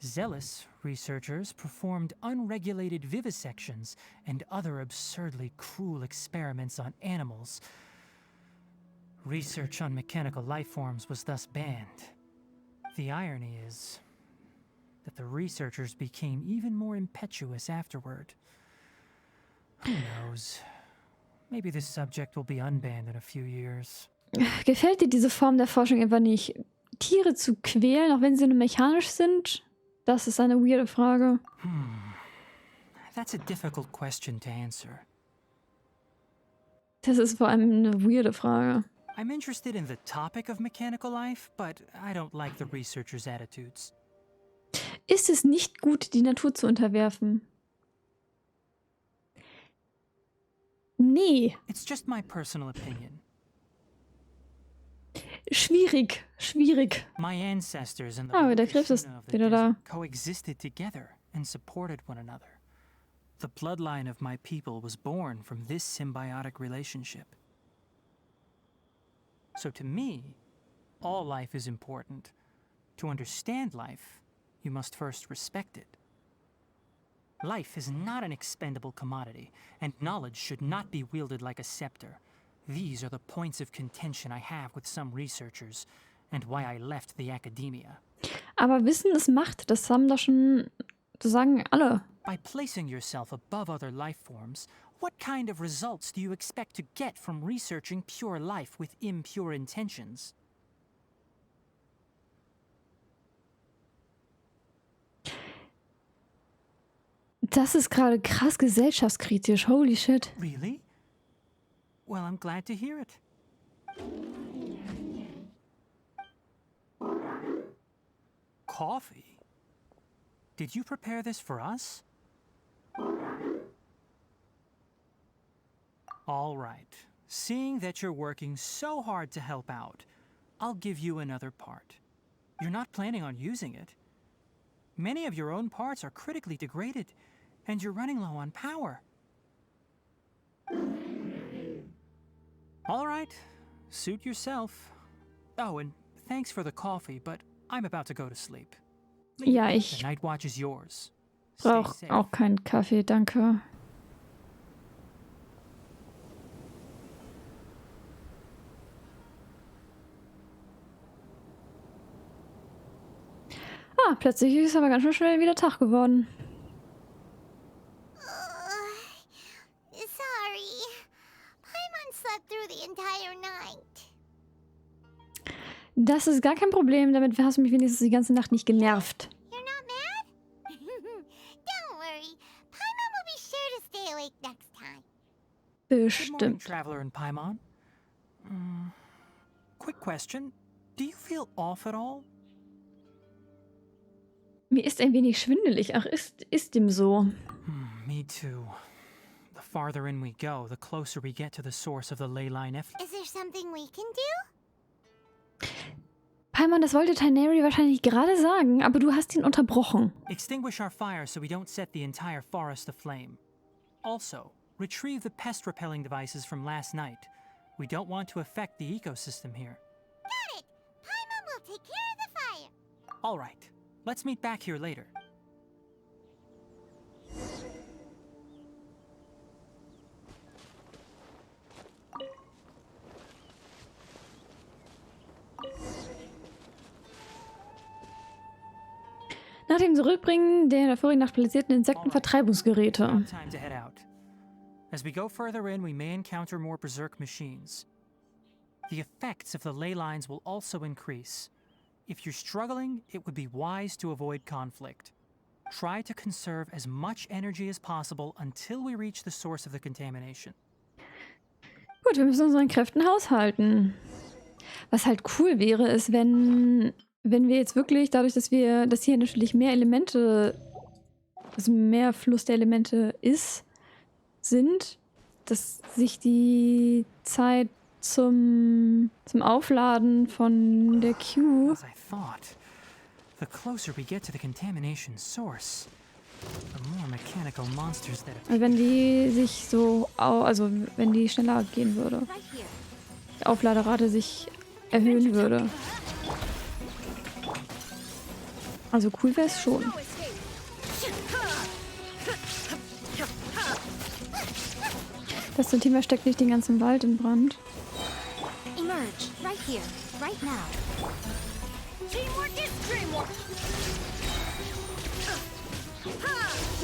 zealous researchers performed unregulated vivisections and other absurdly cruel experiments on animals. Research on mechanical life forms was thus banned. The irony is that the researchers became even more impetuous afterward. Who knows? Maybe this subject will be unbanned in a few years. Gefällt dir diese Form der Forschung einfach nicht? Tiere zu quälen, auch wenn sie nur mechanisch sind? Das ist eine weirde Frage. That's a difficult question to answer. Das ist vor allem eine weirde Frage. I'm interested in the topic of mechanical life, but I don't like the researchers' attitudes. Ist es nicht gut, die Natur zu unterwerfen? Nee. It's just my personal opinion. Schwierig, schwierig. My ancestors and the Ah, der Krebs ist Shuna of the wieder da. desert coexisted together and supported one another. The bloodline of my people was born from this symbiotic relationship. So to me, all life is important. To understand life, you must first respect it. Life is not an expendable commodity, and knowledge should not be wielded like a scepter. These are the points of contention I have with some researchers, and why I left the academia. Aber Wissen ist Macht, das haben doch schon, das sagen alle. By placing yourself above other life forms, what kind of results do you expect to get from researching pure life with impure intentions? Das ist gerade krass gesellschaftskritisch. Holy shit. Really? Well, I'm glad to hear it. Coffee? Did you prepare this for us? All right. Seeing that you're working so hard to help out, I'll give you another part. You're not planning on using it. Many of your own parts are critically degraded, and you're running low on power. All right. Suit yourself. Oh, and thanks for the coffee, but I'm about to go to sleep. Ja, The ich night watch is yours. Stay brauche safe. auch keinen Kaffee, danke. Ah, plötzlich ist aber ganz schön schnell wieder Tag geworden. Sorry. Paimon slept through the entire night. Das ist gar kein Problem, damit hast du mich wenigstens die ganze Nacht nicht genervt. You're not mad? Don't worry. Paimon will be sure to stay awake next time. Good morning, Bestimmt. Traveler and Paimon. Quick question. Do you feel off at all? Mir ist ein wenig schwindelig. Ach, ist dem so. Me too. The farther in we go, the closer we get to the source of the ley line effluent. Is there something we can do? Paimon, das wollte Tighnari wahrscheinlich gerade sagen, aber du hast ihn unterbrochen. Extinguish our fire so we don't set the entire forest aflame. Also, retrieve the pest-repelling devices from last night. We don't want to affect the ecosystem here. Got it! Paimon will take care of the fire. All right, let's meet back here later. Nach dem Zurückbringen der vorigen Nacht platzierten Insektenvertreibungsgeräte. Time to head out. As we go further in, we may encounter more berserk machines. The effects of the ley lines will also increase. If you're struggling, it would be wise to avoid conflict. Try to conserve as much energy as possible until we reach the source of the contamination. Gut, wir müssen unseren Kräften haushalten. Was halt cool wäre, ist, wenn wir jetzt wirklich, dadurch, dass hier natürlich mehr Elemente, also mehr Fluss der Elemente sind, dass sich die Zeit zum Aufladen von der Queue, As I thought, the closer we get to the contamination source, the more mechanical monsters that appear. wenn die sich so, also wenn die schneller gehen würde, Right here. die Aufladerate sich erhöhen würde. Also cool wäre es schon. Das Thema steckt nicht den ganzen Wald in Brand. Emerge. Right here. Right now. Teamwork is dreamwork!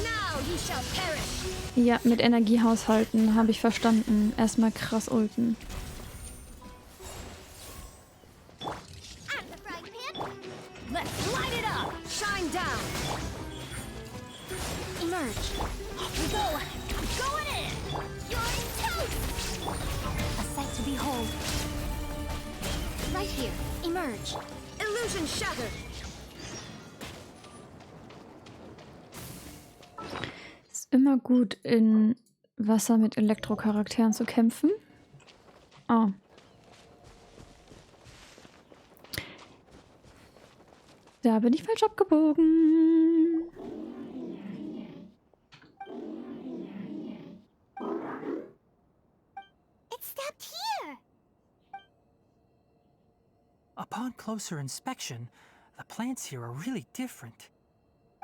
Now you shall perish! Ja, mit Energie haushalten, habe ich verstanden. Erstmal krass ulten. At the frying pan! Let's light it up. Shine down. Emerge. Off we go. I'm going in. You're in toast! A sight to behold. Right here. Emerge. Illusion shattered. Ist immer gut, in Wasser mit Elektrocharakteren zu kämpfen. Oh. Da bin ich falsch abgebogen. It stopped here! Upon closer inspection, the plants here are really different.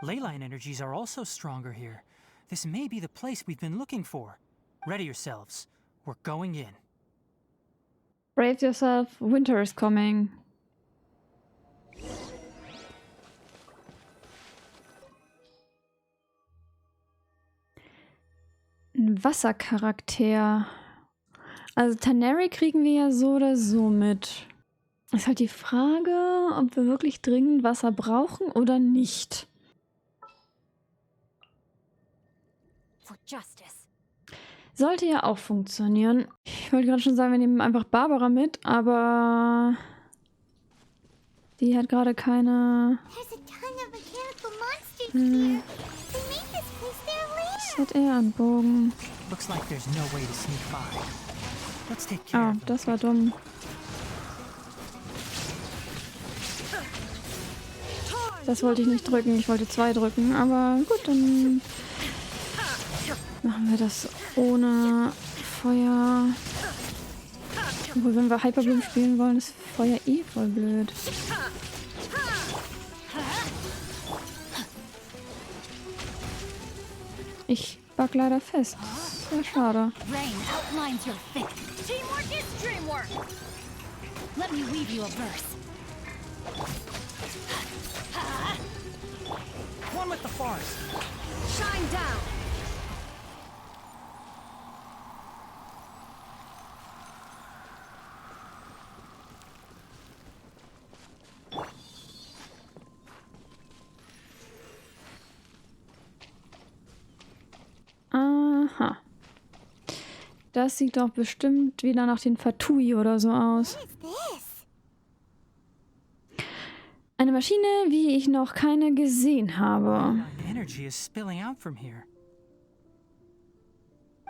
Leyline energies are also stronger here. This may be the place we've been looking for. Ready yourselves. We're going in. Brave yourself, winter is coming. Ein Wassercharakter. Also Tighnari kriegen wir ja so oder so mit. Ist halt die Frage, ob wir wirklich dringend Wasser brauchen oder nicht. For justice. Sollte ja auch funktionieren. Ich wollte gerade schon sagen, wir nehmen einfach Barbara mit, aber die hat gerade keine... There's a ton of mechanical monsters here! They made this place their Was lair! hat er an Bogen? Looks like there's no way to sneak by. Let's take care Oh, of them. das war dumm. Das wollte ich nicht drücken, ich wollte 2 drücken, aber gut, dann machen wir das ohne Feuer. Obwohl, wenn wir Hyperbloom spielen wollen, ist Feuer eh voll blöd. Ich back leider fest. Sehr schade. Rain outlines your fate. Teamwork is dreamwork! Let me weave you a verse. One with the forest. Shine down. Aha. Das sieht doch bestimmt wieder nach den Fatui oder so aus. What is this? Eine Maschine, wie ich noch keine gesehen habe. Energy is spilling out from here.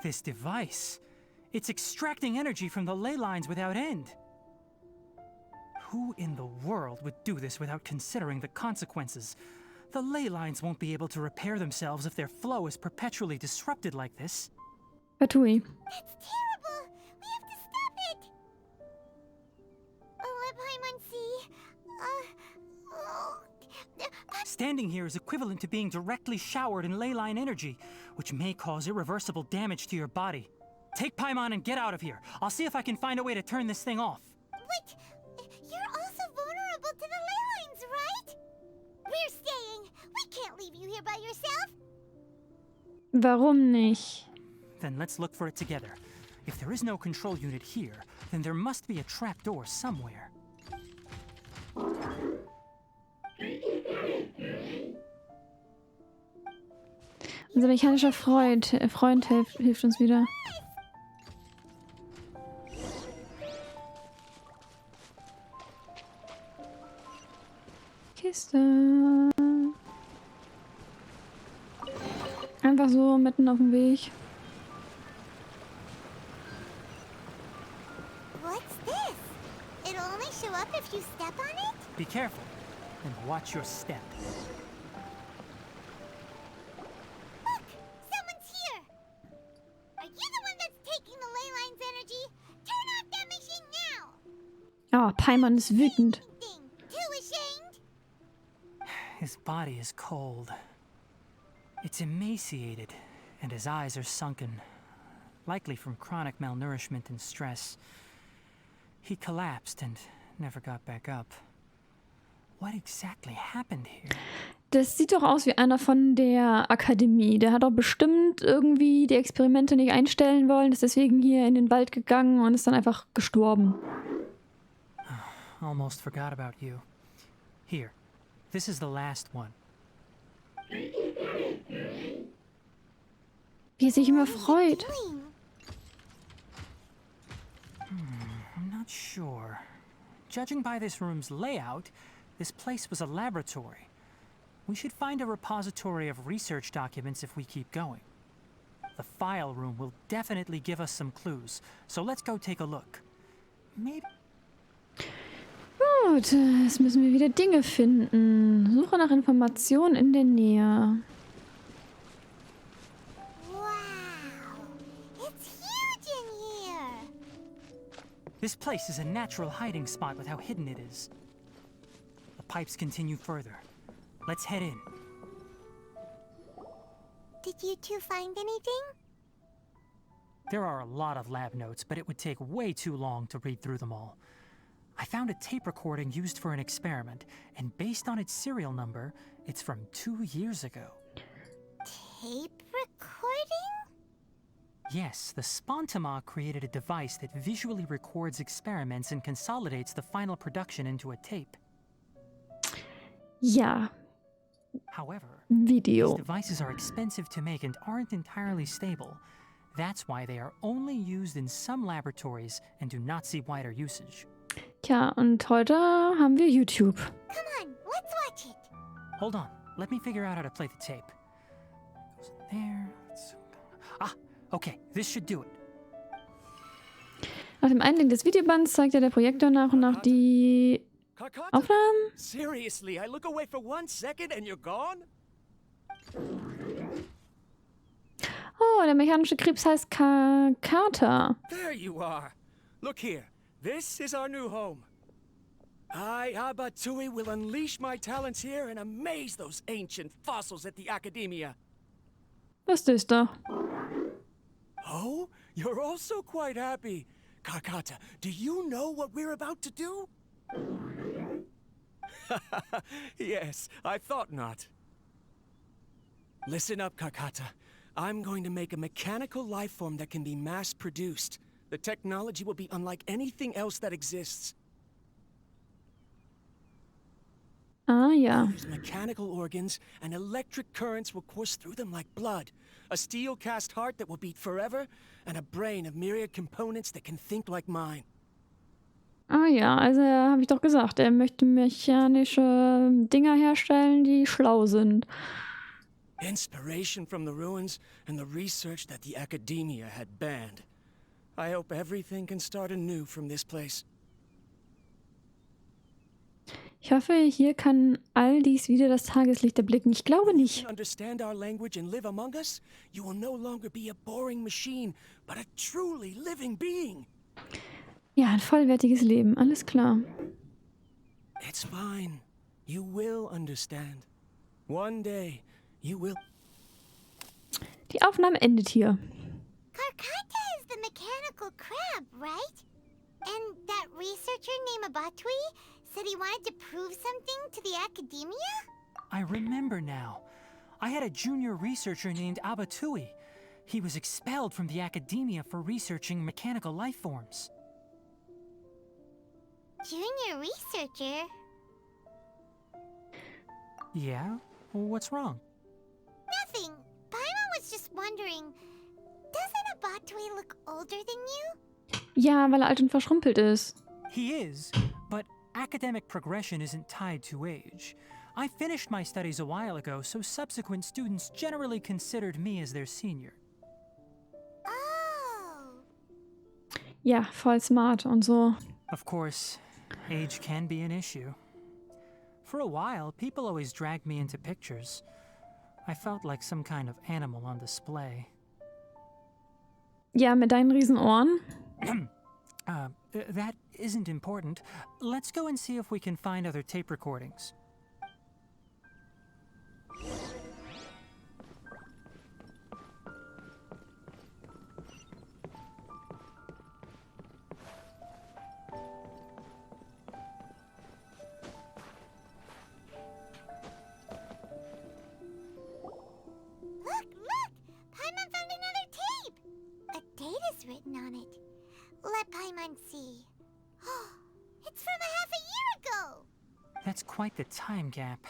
This device. It's extracting energy from the ley lines without end. Who in the world would do this without considering the consequences? The ley lines won't be able to repair themselves if their flow is perpetually disrupted like this. Batui. That's terrible! We have to stop it! Let Paimon see. Standing here is equivalent to being directly showered in ley line energy, which may cause irreversible damage to your body. Take Paimon and get out of here. I'll see if I can find a way to turn this thing off. Wait! You're also vulnerable to the ley lines, right? We're staying! We can't leave you here by yourself! Warum nicht? Then let's look for it together. If there is no control unit here, then there must be a trapdoor somewhere. Unser mechanischer Freund hilft uns wieder. Kiste. Einfach so mitten auf dem Weg. What's this? It'll only show up if you step on it? Be careful and watch your step. Look! Someone's here! Are you the one that's taking the ley line's energy? Turn off that machine now! Ah, Paimon ist wütend. Thing. Too ashamed? His body is cold. It's emaciated, and his eyes are sunken, likely from chronic malnourishment and stress. He collapsed and never got back up. What exactly happened here? Das sieht doch aus wie einer von der Akademie. Der hat doch bestimmt irgendwie die Experimente nicht einstellen wollen, ist deswegen hier in den Wald gegangen und ist dann einfach gestorben. Almost forgot about you. Here, this is the last one. Wie er sich immer freut. Doing? I'm not sure. Judging by this room's layout, this place was a laboratory. We should find a repository of research documents if we keep going. The file room will definitely give us some clues, so let's go take a look. Maybe... Gut, jetzt müssen wir wieder Dinge finden. Suche nach Informationen in der Nähe. Wow! It's huge in here! This place is a natural hiding spot with how hidden it is. The pipes continue further. Let's head in. Did you two find anything? There are a lot of lab notes, but it would take way too long to read through them all. I found a tape recording used for an experiment, and based on its serial number, it's from 2 years ago. Tape recording? Yes, the Spontima created a device that visually records experiments and consolidates the final production into a tape. Ja, However, Video. these devices are expensive to make and aren't entirely stable. That's why they are only used in some laboratories and do not see wider usage. Tja, und heute haben wir YouTube. Come on, let's watch it. Hold on, let me figure out how to play the tape. Goes in there. Ah, okay, this should do it. Nach dem Einlegen des Videobands zeigt ja der Projektor nach und nach die Aufnahmen. Seriously, I look away for 1 second and you're gone? Oh, der mechanische Krebs heißt Carter. There you are. Look here. This is our new home. I, Abatui, will unleash my talents here and amaze those ancient fossils at the Academia. Was ist da? Oh, you're also quite happy. Kakata, do you know what we're about to do? Yes, I thought not. Listen up, Kakata. I'm going to make a mechanical life form that can be mass-produced. The technology will be unlike anything else that exists. Ah ja. Use mechanical organs, and electric currents will course through them like blood. A steel-cast heart that will beat forever, and a brain of myriad components that can think like mine. Ah ja, also habe ich doch gesagt, er möchte mechanische Dinger herstellen, die schlau sind. Inspiration from the ruins and the research that the academia had banned. I hope everything can start anew from this place. Ich hoffe, hier kann all dies wieder das Tageslicht erblicken. Ich glaube When you nicht. can understand our language and live among us, you will no longer be a boring machine, but a truly living being. Ja, ein vollwertiges Leben, alles klar. It's fine. You will understand. One day, you will. Die Aufnahme endet hier. Karkata is the mechanical crab, right? And that researcher named Abatui said he wanted to prove something to the academia? I remember now. I had a junior researcher named Abatui. He was expelled from the academia for researching mechanical life forms. Junior researcher? Yeah? What's wrong? Nothing. Paimon was just wondering, doesn't Abatui look older than you? Ja, weil er alt und verschrumpelt ist. He is, but academic progression isn't tied to age. I finished my studies a while ago, so subsequent students generally considered me as their senior. Oh. Ja, voll smart und so. Of course, age can be an issue. For a while, people always dragged me into pictures. I felt like some kind of animal on display. Ja, mit deinen Riesenohren. That isn't important. Let's go and see if we can find other tape recordings. Look! Paimon found another tape! A date is written on it. Let Paimon see. It's from a half a year ago! That's quite the time gap.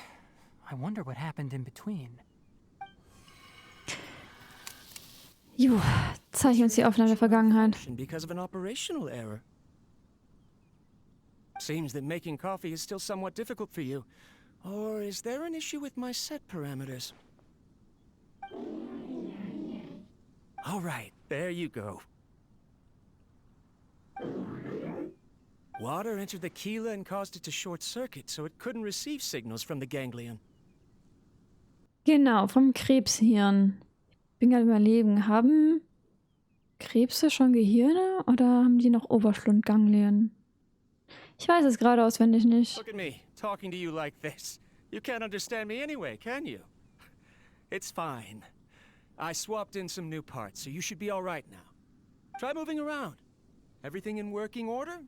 I wonder what happened in between. Jo, zeig uns die Aufnahme der Vergangenheit. Because of an operational error. Seems that making coffee is still somewhat difficult for you. Or is there an issue with my set parameters? All right, there you go. Water entered the Keela and caused it to short circuit, so it couldn't receive signals from the ganglion. Genau, vom Krebshirn. Bin gerade überlegen, haben Krebse schon Gehirne oder haben die noch Oberschlundganglien? Ich weiß es gerade auswendig nicht. Look at me, talking to you like this. You can't understand me anyway, can you? It's fine. I swapped in some new parts, so you should be all right now. Try moving around. Everything in working order?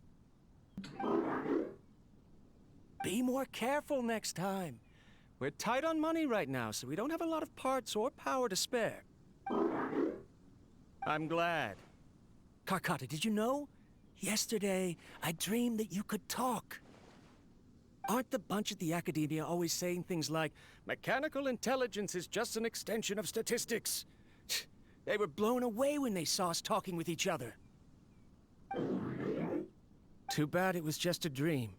Be more careful next time. We're tight on money right now, so we don't have a lot of parts or power to spare. I'm glad. Karkata, did you know? Yesterday, I dreamed that you could talk. Aren't the bunch at the Academia always saying things like, mechanical intelligence is just an extension of statistics? They were blown away when they saw us talking with each other. Too bad it was just a dream.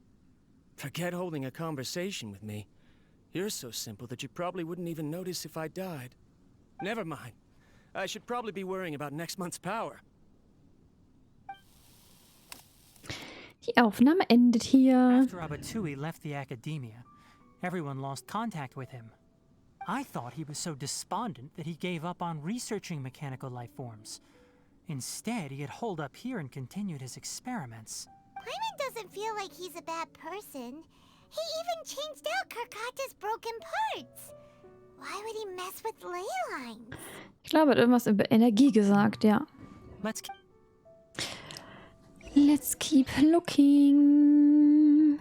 Forget holding a conversation with me. You're so simple that you probably wouldn't even notice if I died. Never mind. I should probably be worrying about next month's power. Die Aufnahme endet hier. After Abatui left the academia, everyone lost contact with him. I thought he was so despondent that he gave up on researching mechanical life forms. Instead, he had holed up here and continued his experiments. Paimon doesn't feel like he's a bad person. He even changed out Karkata's broken parts. Why would he mess with ley lines? Ich glaube, er hat irgendwas über Energie gesagt, ja. Let's keep looking.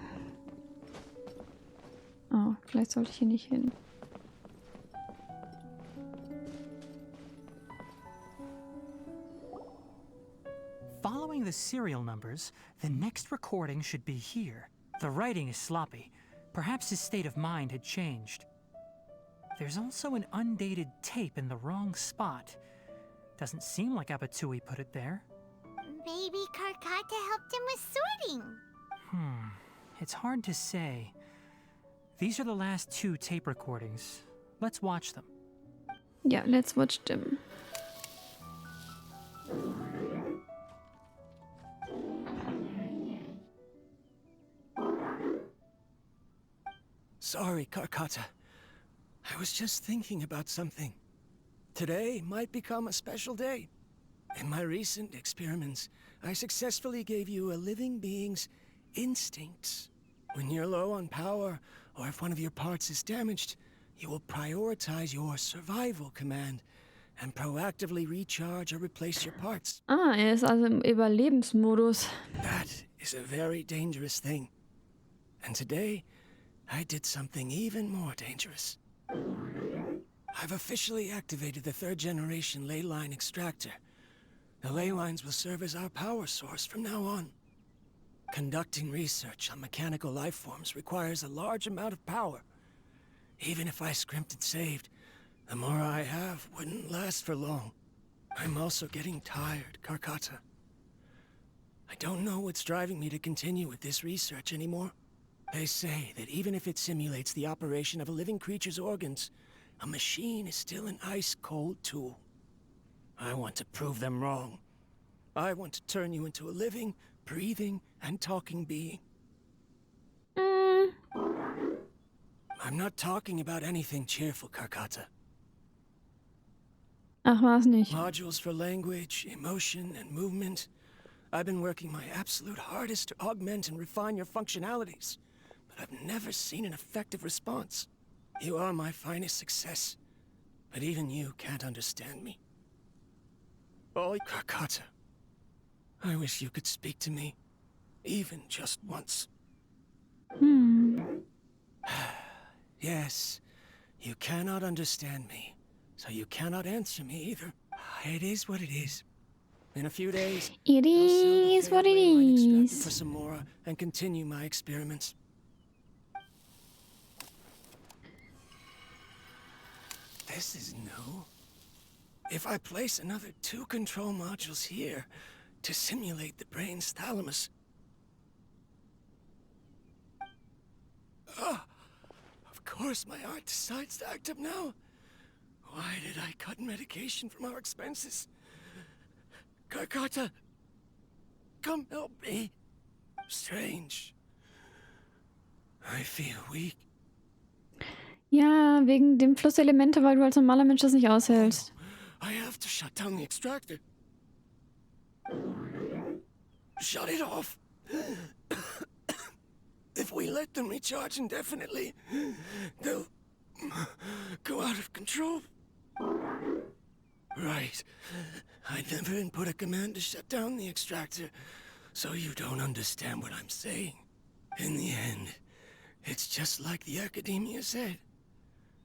Oh, vielleicht sollte ich hier nicht hin. Following the serial numbers, the next recording should be here. The writing is sloppy. Perhaps his state of mind had changed. There's also an undated tape in the wrong spot. Doesn't seem like Abatui put it there. Maybe Karkata helped him with sorting. It's hard to say. These are the last two tape recordings. Let's watch them. Ja, let's watch them. Sorry, Karkata. I was just thinking about something. Today might become a special day. In my recent experiments, I successfully gave you a living being's instincts. When you're low on power, or if one of your parts is damaged, you will prioritize your survival command and proactively recharge or replace your parts. Ah, ist also im Überlebensmodus. That is a very dangerous thing. And today, I did something even more dangerous. I've officially activated the 3rd generation ley line extractor. The ley lines will serve as our power source from now on. Conducting research on mechanical life forms requires a large amount of power. Even if I scrimped and saved, the more I have wouldn't last for long. I'm also getting tired, Karkata. I don't know what's driving me to continue with this research anymore. They say that even if it simulates the operation of a living creature's organs, a machine is still an ice-cold tool. I want to prove them wrong. I want to turn you into a living, breathing, and talking being. I'm not talking about anything cheerful, Karkata. Ach, war's nicht. Modules for language, emotion, and movement. I've been working my absolute hardest to augment and refine your functionalities, but I've never seen an effective response. You are my finest success, but even you can't understand me. Oh, Karkata, I wish you could speak to me, even just once. Yes, you cannot understand me, so you cannot answer me either. It is what it is. In a few days, It is what it is. for some more and continue my experiments. This is new. If I place another 2 control modules here to simulate the brain's thalamus. Of course my heart decides to act up now. Why did I cut medication from our expenses? Karkata, come help me. Strange. I feel weak. Ja, wegen dem Flusselemente, weil du als normaler Mensch das nicht aushältst. I have to shut down the extractor. Shut it off. If we let them recharge indefinitely, they'll go out of control. Right. I never input a command to shut down the extractor, so you don't understand what I'm saying. In the end, it's just like the academia said.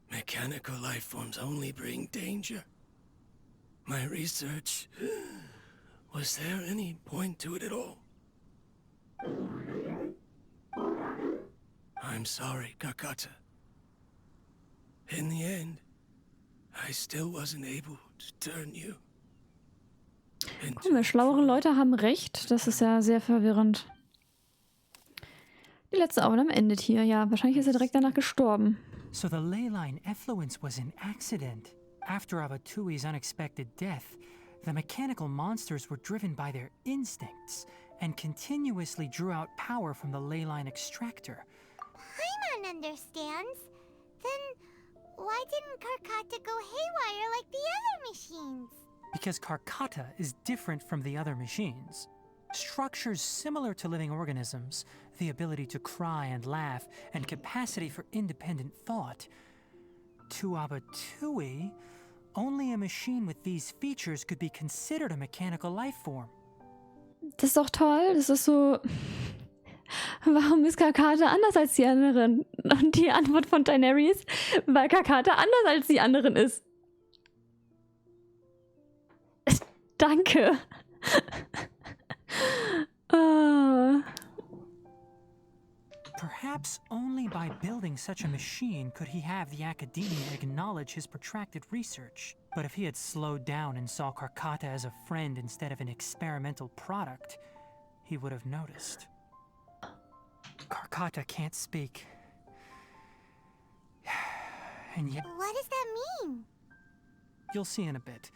Mechanical life forms only bring danger. My research... Was there any point to it at all? I'm sorry, Karkata. In the end, I still wasn't able to turn you into... Komisch, schlauere Leute haben recht. Das ist ja sehr verwirrend. Die letzte Aufnahme endet hier. Ja, wahrscheinlich ist er direkt danach gestorben. So the ley line effluence was an accident. After Abatui's unexpected death, the mechanical monsters were driven by their instincts and continuously drew out power from the ley line extractor. Paimon understands. Then why didn't Karkata go haywire like the other machines? Because Karkata is different from the other machines. Structures similar to living organisms, the ability to cry and laugh, and capacity for independent thought. To Abatui, only a machine with these features could be considered a mechanical life form. Das ist doch toll. Das ist so... Warum ist Karkata anders als die anderen? Und die Antwort von Tighnari ist, weil Karkata anders als die anderen ist. Danke. Perhaps only by building such a machine could he have the academia acknowledge his protracted research. But if he had slowed down and saw Karkata as a friend instead of an experimental product, he would have noticed. Karkata can't speak. And yet... What does that mean? You'll see in a bit.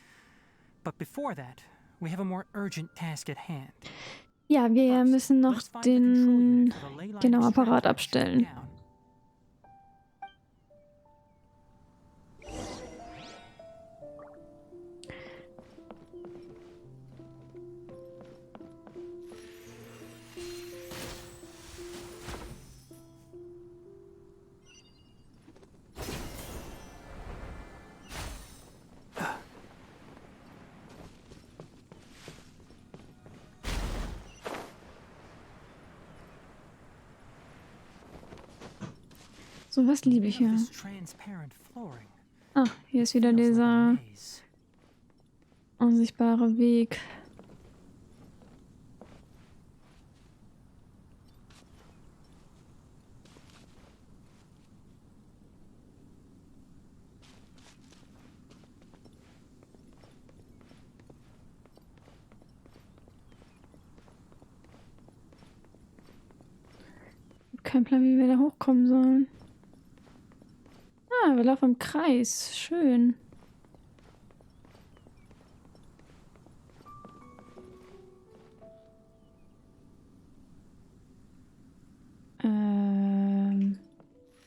But before that, we have a more urgent task at hand. Ja, wir müssen noch den Apparat abstellen. So was liebe ich ja. Ah, hier ist wieder dieser unsichtbare Weg. Kein Plan, wie wir da hochkommen sollen. Ah, wir laufen im Kreis. Schön. Können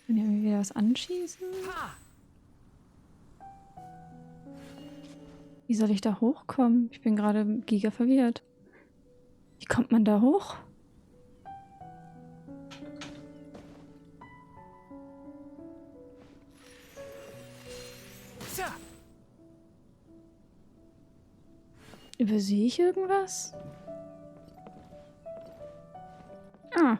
wir wieder was anschießen? Wie soll ich da hochkommen? Ich bin gerade giga verwirrt. Wie kommt man da hoch? Übersehe ich irgendwas? Ah.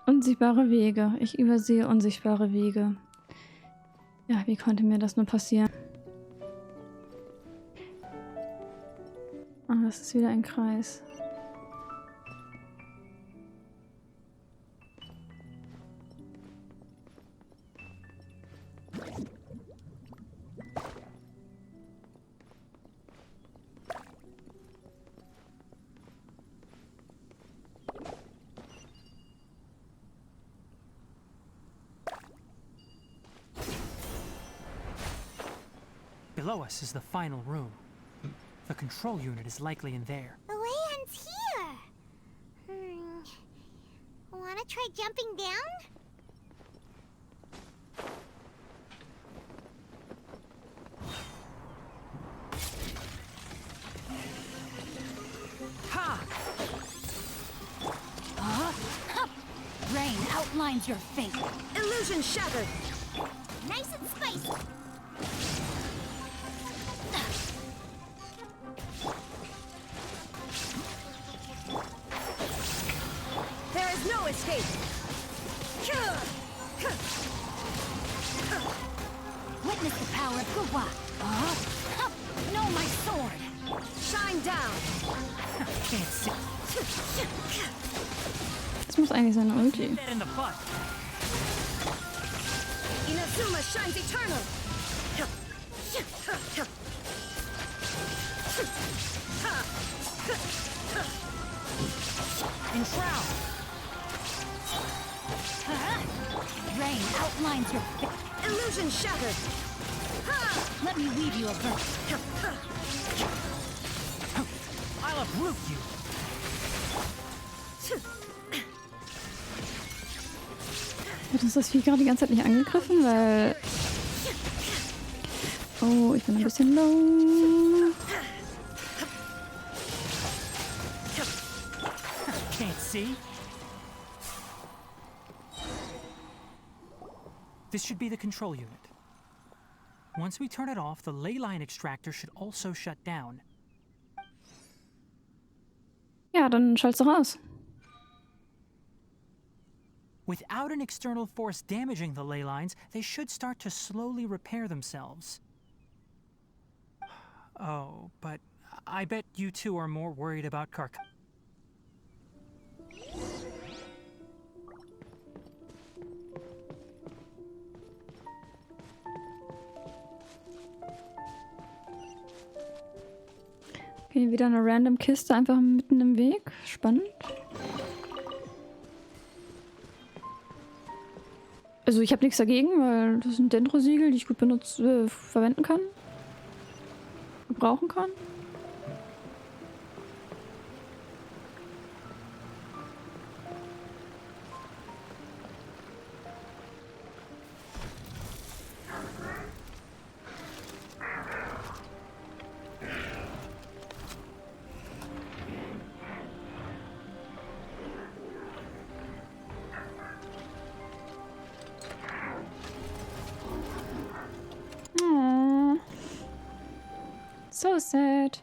Unsichtbare Wege. Ich übersehe unsichtbare Wege. Ja, wie konnte mir das nur passieren? Ah, das ist wieder ein Kreis. Below us is the final room. The control unit is likely in there. The way ends here. Wanna try jumping down? Rain outlines your fate. Illusion shattered. Nice and spicy. There is no escape. Witness the power of Guwa. No, my sword. Shine down. Can't see. Das muss eigentlich seine Ulti. In the butt. Inazuma shines eternal. Enshroud. Rain outlines your fate. Illusion shattered. Let me weave you a verse. I'll uproot you. Wird uns das Vieh gerade die ganze Zeit nicht angegriffen? Weil... Oh, ich bin ein bisschen low. Can't see. This should be the control unit. Once we turn it off, the ley line extractor should also shut down. Ja, dann schalt's doch aus. Without an external force damaging the ley lines, they should start to slowly repair themselves. Oh, but I bet you two are more worried about Kark. Okay, wieder eine random Kiste einfach mitten im Weg. Spannend. Also ich habe nichts dagegen, weil das sind Dendrosiegel, die ich gut verwenden kann. Gebrauchen kann. Aww. So sad.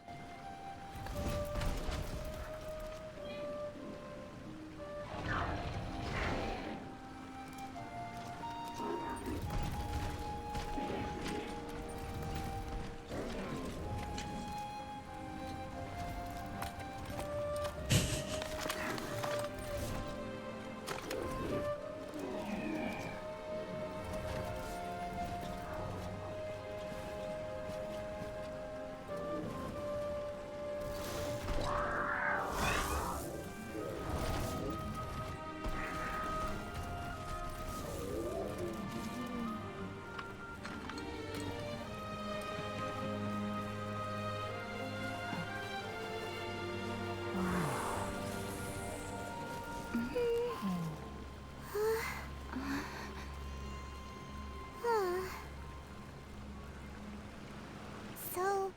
So,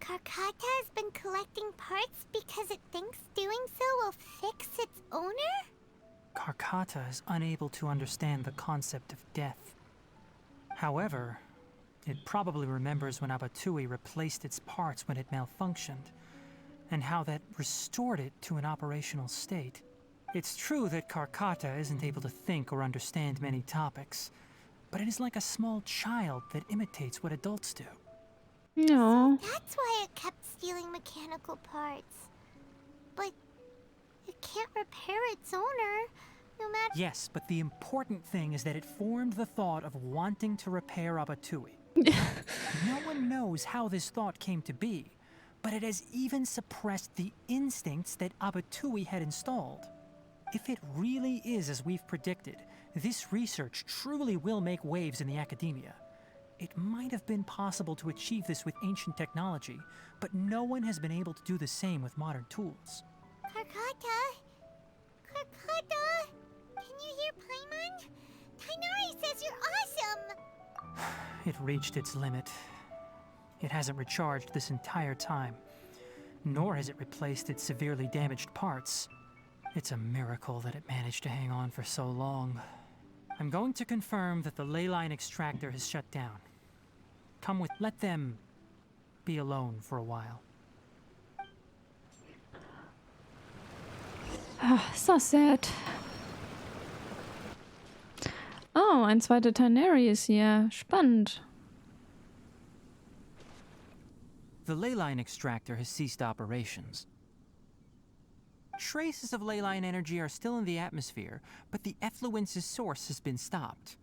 Karkata has been collecting parts because it thinks doing so will fix its owner? Karkata is unable to understand the concept of death. However, it probably remembers when Abatui replaced its parts when it malfunctioned, and how that restored it to an operational state. It's true that Karkata isn't able to think or understand many topics, but it is like a small child that imitates what adults do. No. That's why it kept stealing mechanical parts. But it can't repair its owner, no matter. Yes, but the important thing is that it formed the thought of wanting to repair Abatui. No one knows how this thought came to be, but it has even suppressed the instincts that Abatui had installed. If it really is as we've predicted, this research truly will make waves in the academia. It might have been possible to achieve this with ancient technology, but no one has been able to do the same with modern tools. Karkata? Karkata? Can you hear Paimon? Tighnari says you're awesome! It reached its limit. It hasn't recharged this entire time, nor has it replaced its severely damaged parts. It's a miracle that it managed to hang on for so long. I'm going to confirm that the ley line extractor has shut down. Come with, let them be alone for a while. So sad. Oh, ein zweiter Tighnari ist hier. Spannend. The ley line extractor has ceased operations. Traces of ley line energy are still in the atmosphere, but the effluence's source has been stopped.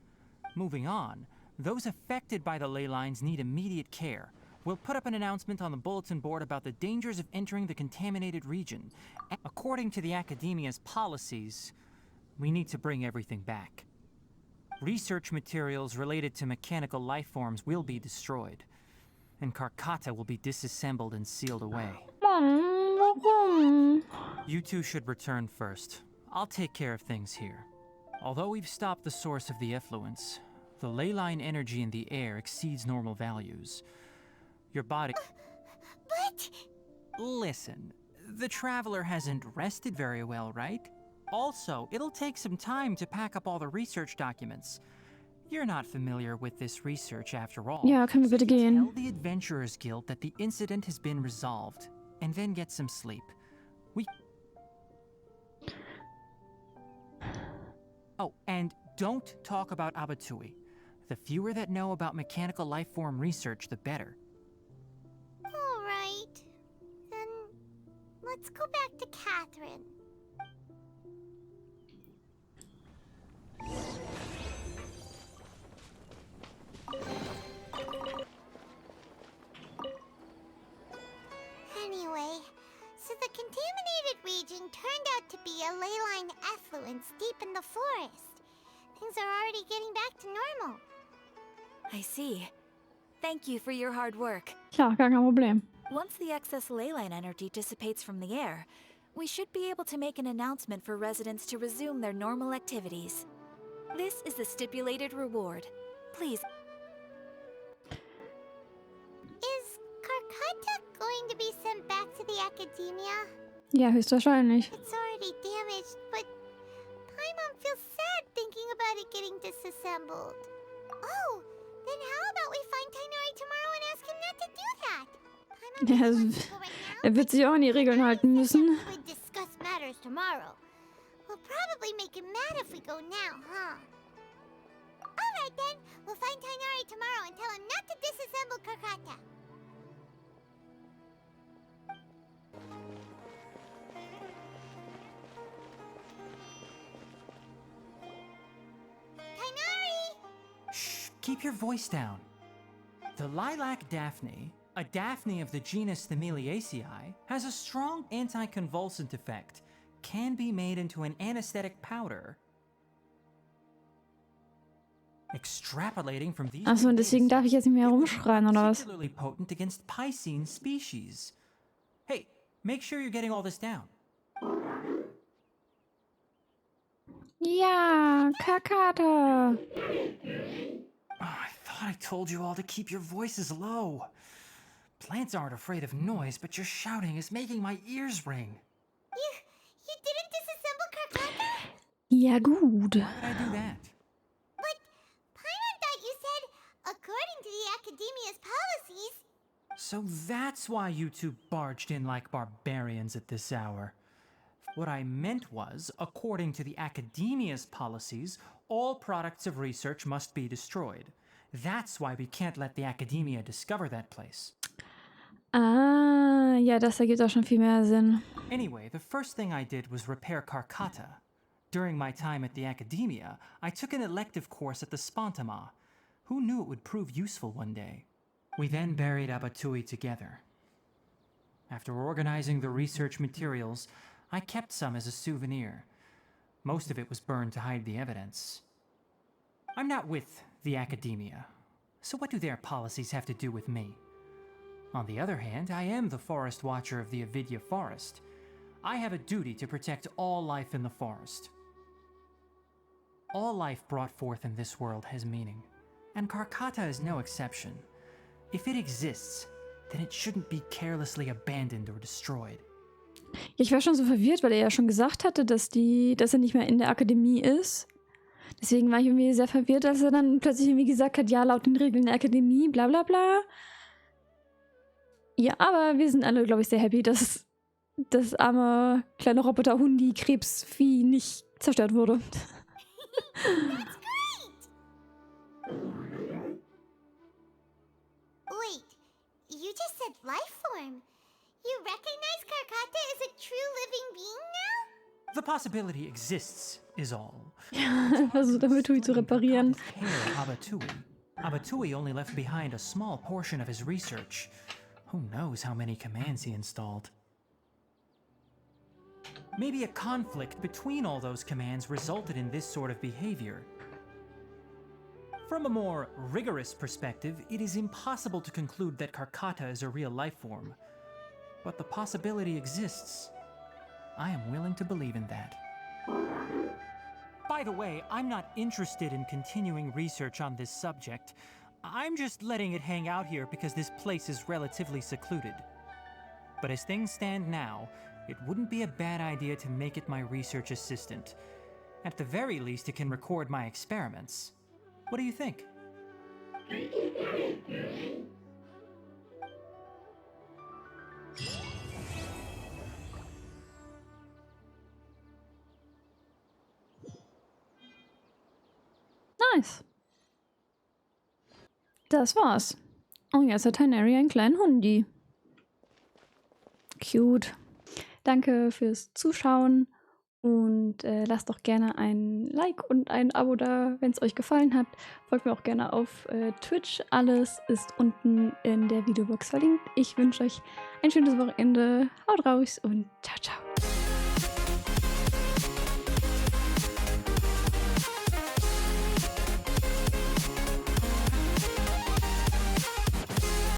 Moving on, those affected by the ley lines need immediate care. We'll put up an announcement on the bulletin board about the dangers of entering the contaminated region. According to the Academia's policies, we need to bring everything back. Research materials related to mechanical life forms will be destroyed, and Karkata will be disassembled and sealed away. You two should return first. I'll take care of things here. Although we've stopped the source of the effluence, the ley line energy in the air exceeds normal values. Your body... But... Listen, the Traveler hasn't rested very well, right? Also, it'll take some time to pack up all the research documents. You're not familiar with this research after all. Ja, können wir bitte gehen? Tell the Adventurers Guild that the incident has been resolved, and then get some sleep. Oh, and don't talk about Abatui. The fewer that know about mechanical life form research, the better. Alright. Then... let's go back to Catherine. Anyway, so the contaminated region turned out to be a ley line effluence deep in the forest. things are already getting back to normal. I see. Thank you for your hard work. Klar, gar kein Problem. Once the excess ley line energy dissipates from the air, we should be able to make an announcement for residents to resume their normal activities. This is the stipulated reward. Please. Is Karkata going to be sent back to the academia? Ja, höchstwahrscheinlich. It's already damaged, but Paimon feels sad thinking about it getting disassembled. Oh, then how about we find Tighnari tomorrow and ask him not to do that? Ja, er wird sich auch an die Regeln halten müssen. We'll discuss matters tomorrow. We'll probably make him mad if we go now, huh? Alright then, we'll find Tighnari tomorrow and tell him not to disassemble Karkata. Tighnari! Shh, keep your voice down. The lilac daphne, a daphne of the genus Thymilaceae, has a strong anticonvulsant effect. Can be made into an anesthetic powder. Extrapolating from these Achso, und deswegen darf ich jetzt nicht mehr rumschreien, oder was? particularly potent against Piscine species. Hey, make sure you're getting all this down. Ja, Karkata. Oh, I thought I told you all to keep your voices low. Plants aren't afraid of noise, but your shouting is making my ears ring. You didn't disassemble Karkata? Ja, gut. Why would I do that? But Paimon thought you said, according to the Academia's policies... So that's why you two barged in like barbarians at this hour. What I meant was, according to the Academia's policies, all products of research must be destroyed. That's why we can't let the Academia discover that place. Ah, ja, das ergibt auch schon viel mehr Sinn. Anyway, the first thing I did was repair Karkata. During my time at the Academia, I took an elective course at the Spontama. Who knew it would prove useful one day? We then buried Abatui together. After organizing the research materials, I kept some as a souvenir. Most of it was burned to hide the evidence. I'm not with the Academia, so what do their policies have to do with me? On the other hand, I am the Forest Watcher of the Avidya Forest. I have a duty to protect all life in the forest. All life brought forth in this world has meaning, and Karkata is no exception. If it exists, then it shouldn't be carelessly abandoned or destroyed. Ich war schon so verwirrt, weil er ja schon gesagt hatte, dass er nicht mehr in der Akademie ist. Deswegen war ich irgendwie sehr verwirrt, als er dann plötzlich irgendwie gesagt hat, ja, laut den Regeln der Akademie, bla bla bla. Ja, aber wir sind alle, glaube ich, sehr happy, dass das arme kleine Roboter-Hundi Krebsvieh nicht zerstört wurde. That's great! Wait, you just said life form. You recognize Karkata as a true living being now? The possibility exists, is all. Versucht Abatui zu reparieren. Abatui. Abatui only left behind a small portion of his research. Who knows how many commands he installed? Maybe a conflict between all those commands resulted in this sort of behavior. From a more rigorous perspective, it is impossible to conclude that Karkata is a real life form. But the possibility exists. I am willing to believe in that. By the way, I'm not interested in continuing research on this subject. I'm just letting it hang out here because this place is relatively secluded. But as things stand now, it wouldn't be a bad idea to make it my research assistant. At the very least, it can record my experiments. What do you think? Nice. Das war's. Und jetzt hat Tighnari einen kleinen Hundi. Cute. Danke fürs Zuschauen und lasst doch gerne ein Like und ein Abo da, wenn es euch gefallen hat. Folgt mir auch gerne auf Twitch. Alles ist unten in der Videobox verlinkt. Ich wünsche euch ein schönes Wochenende. Haut raus und ciao, ciao.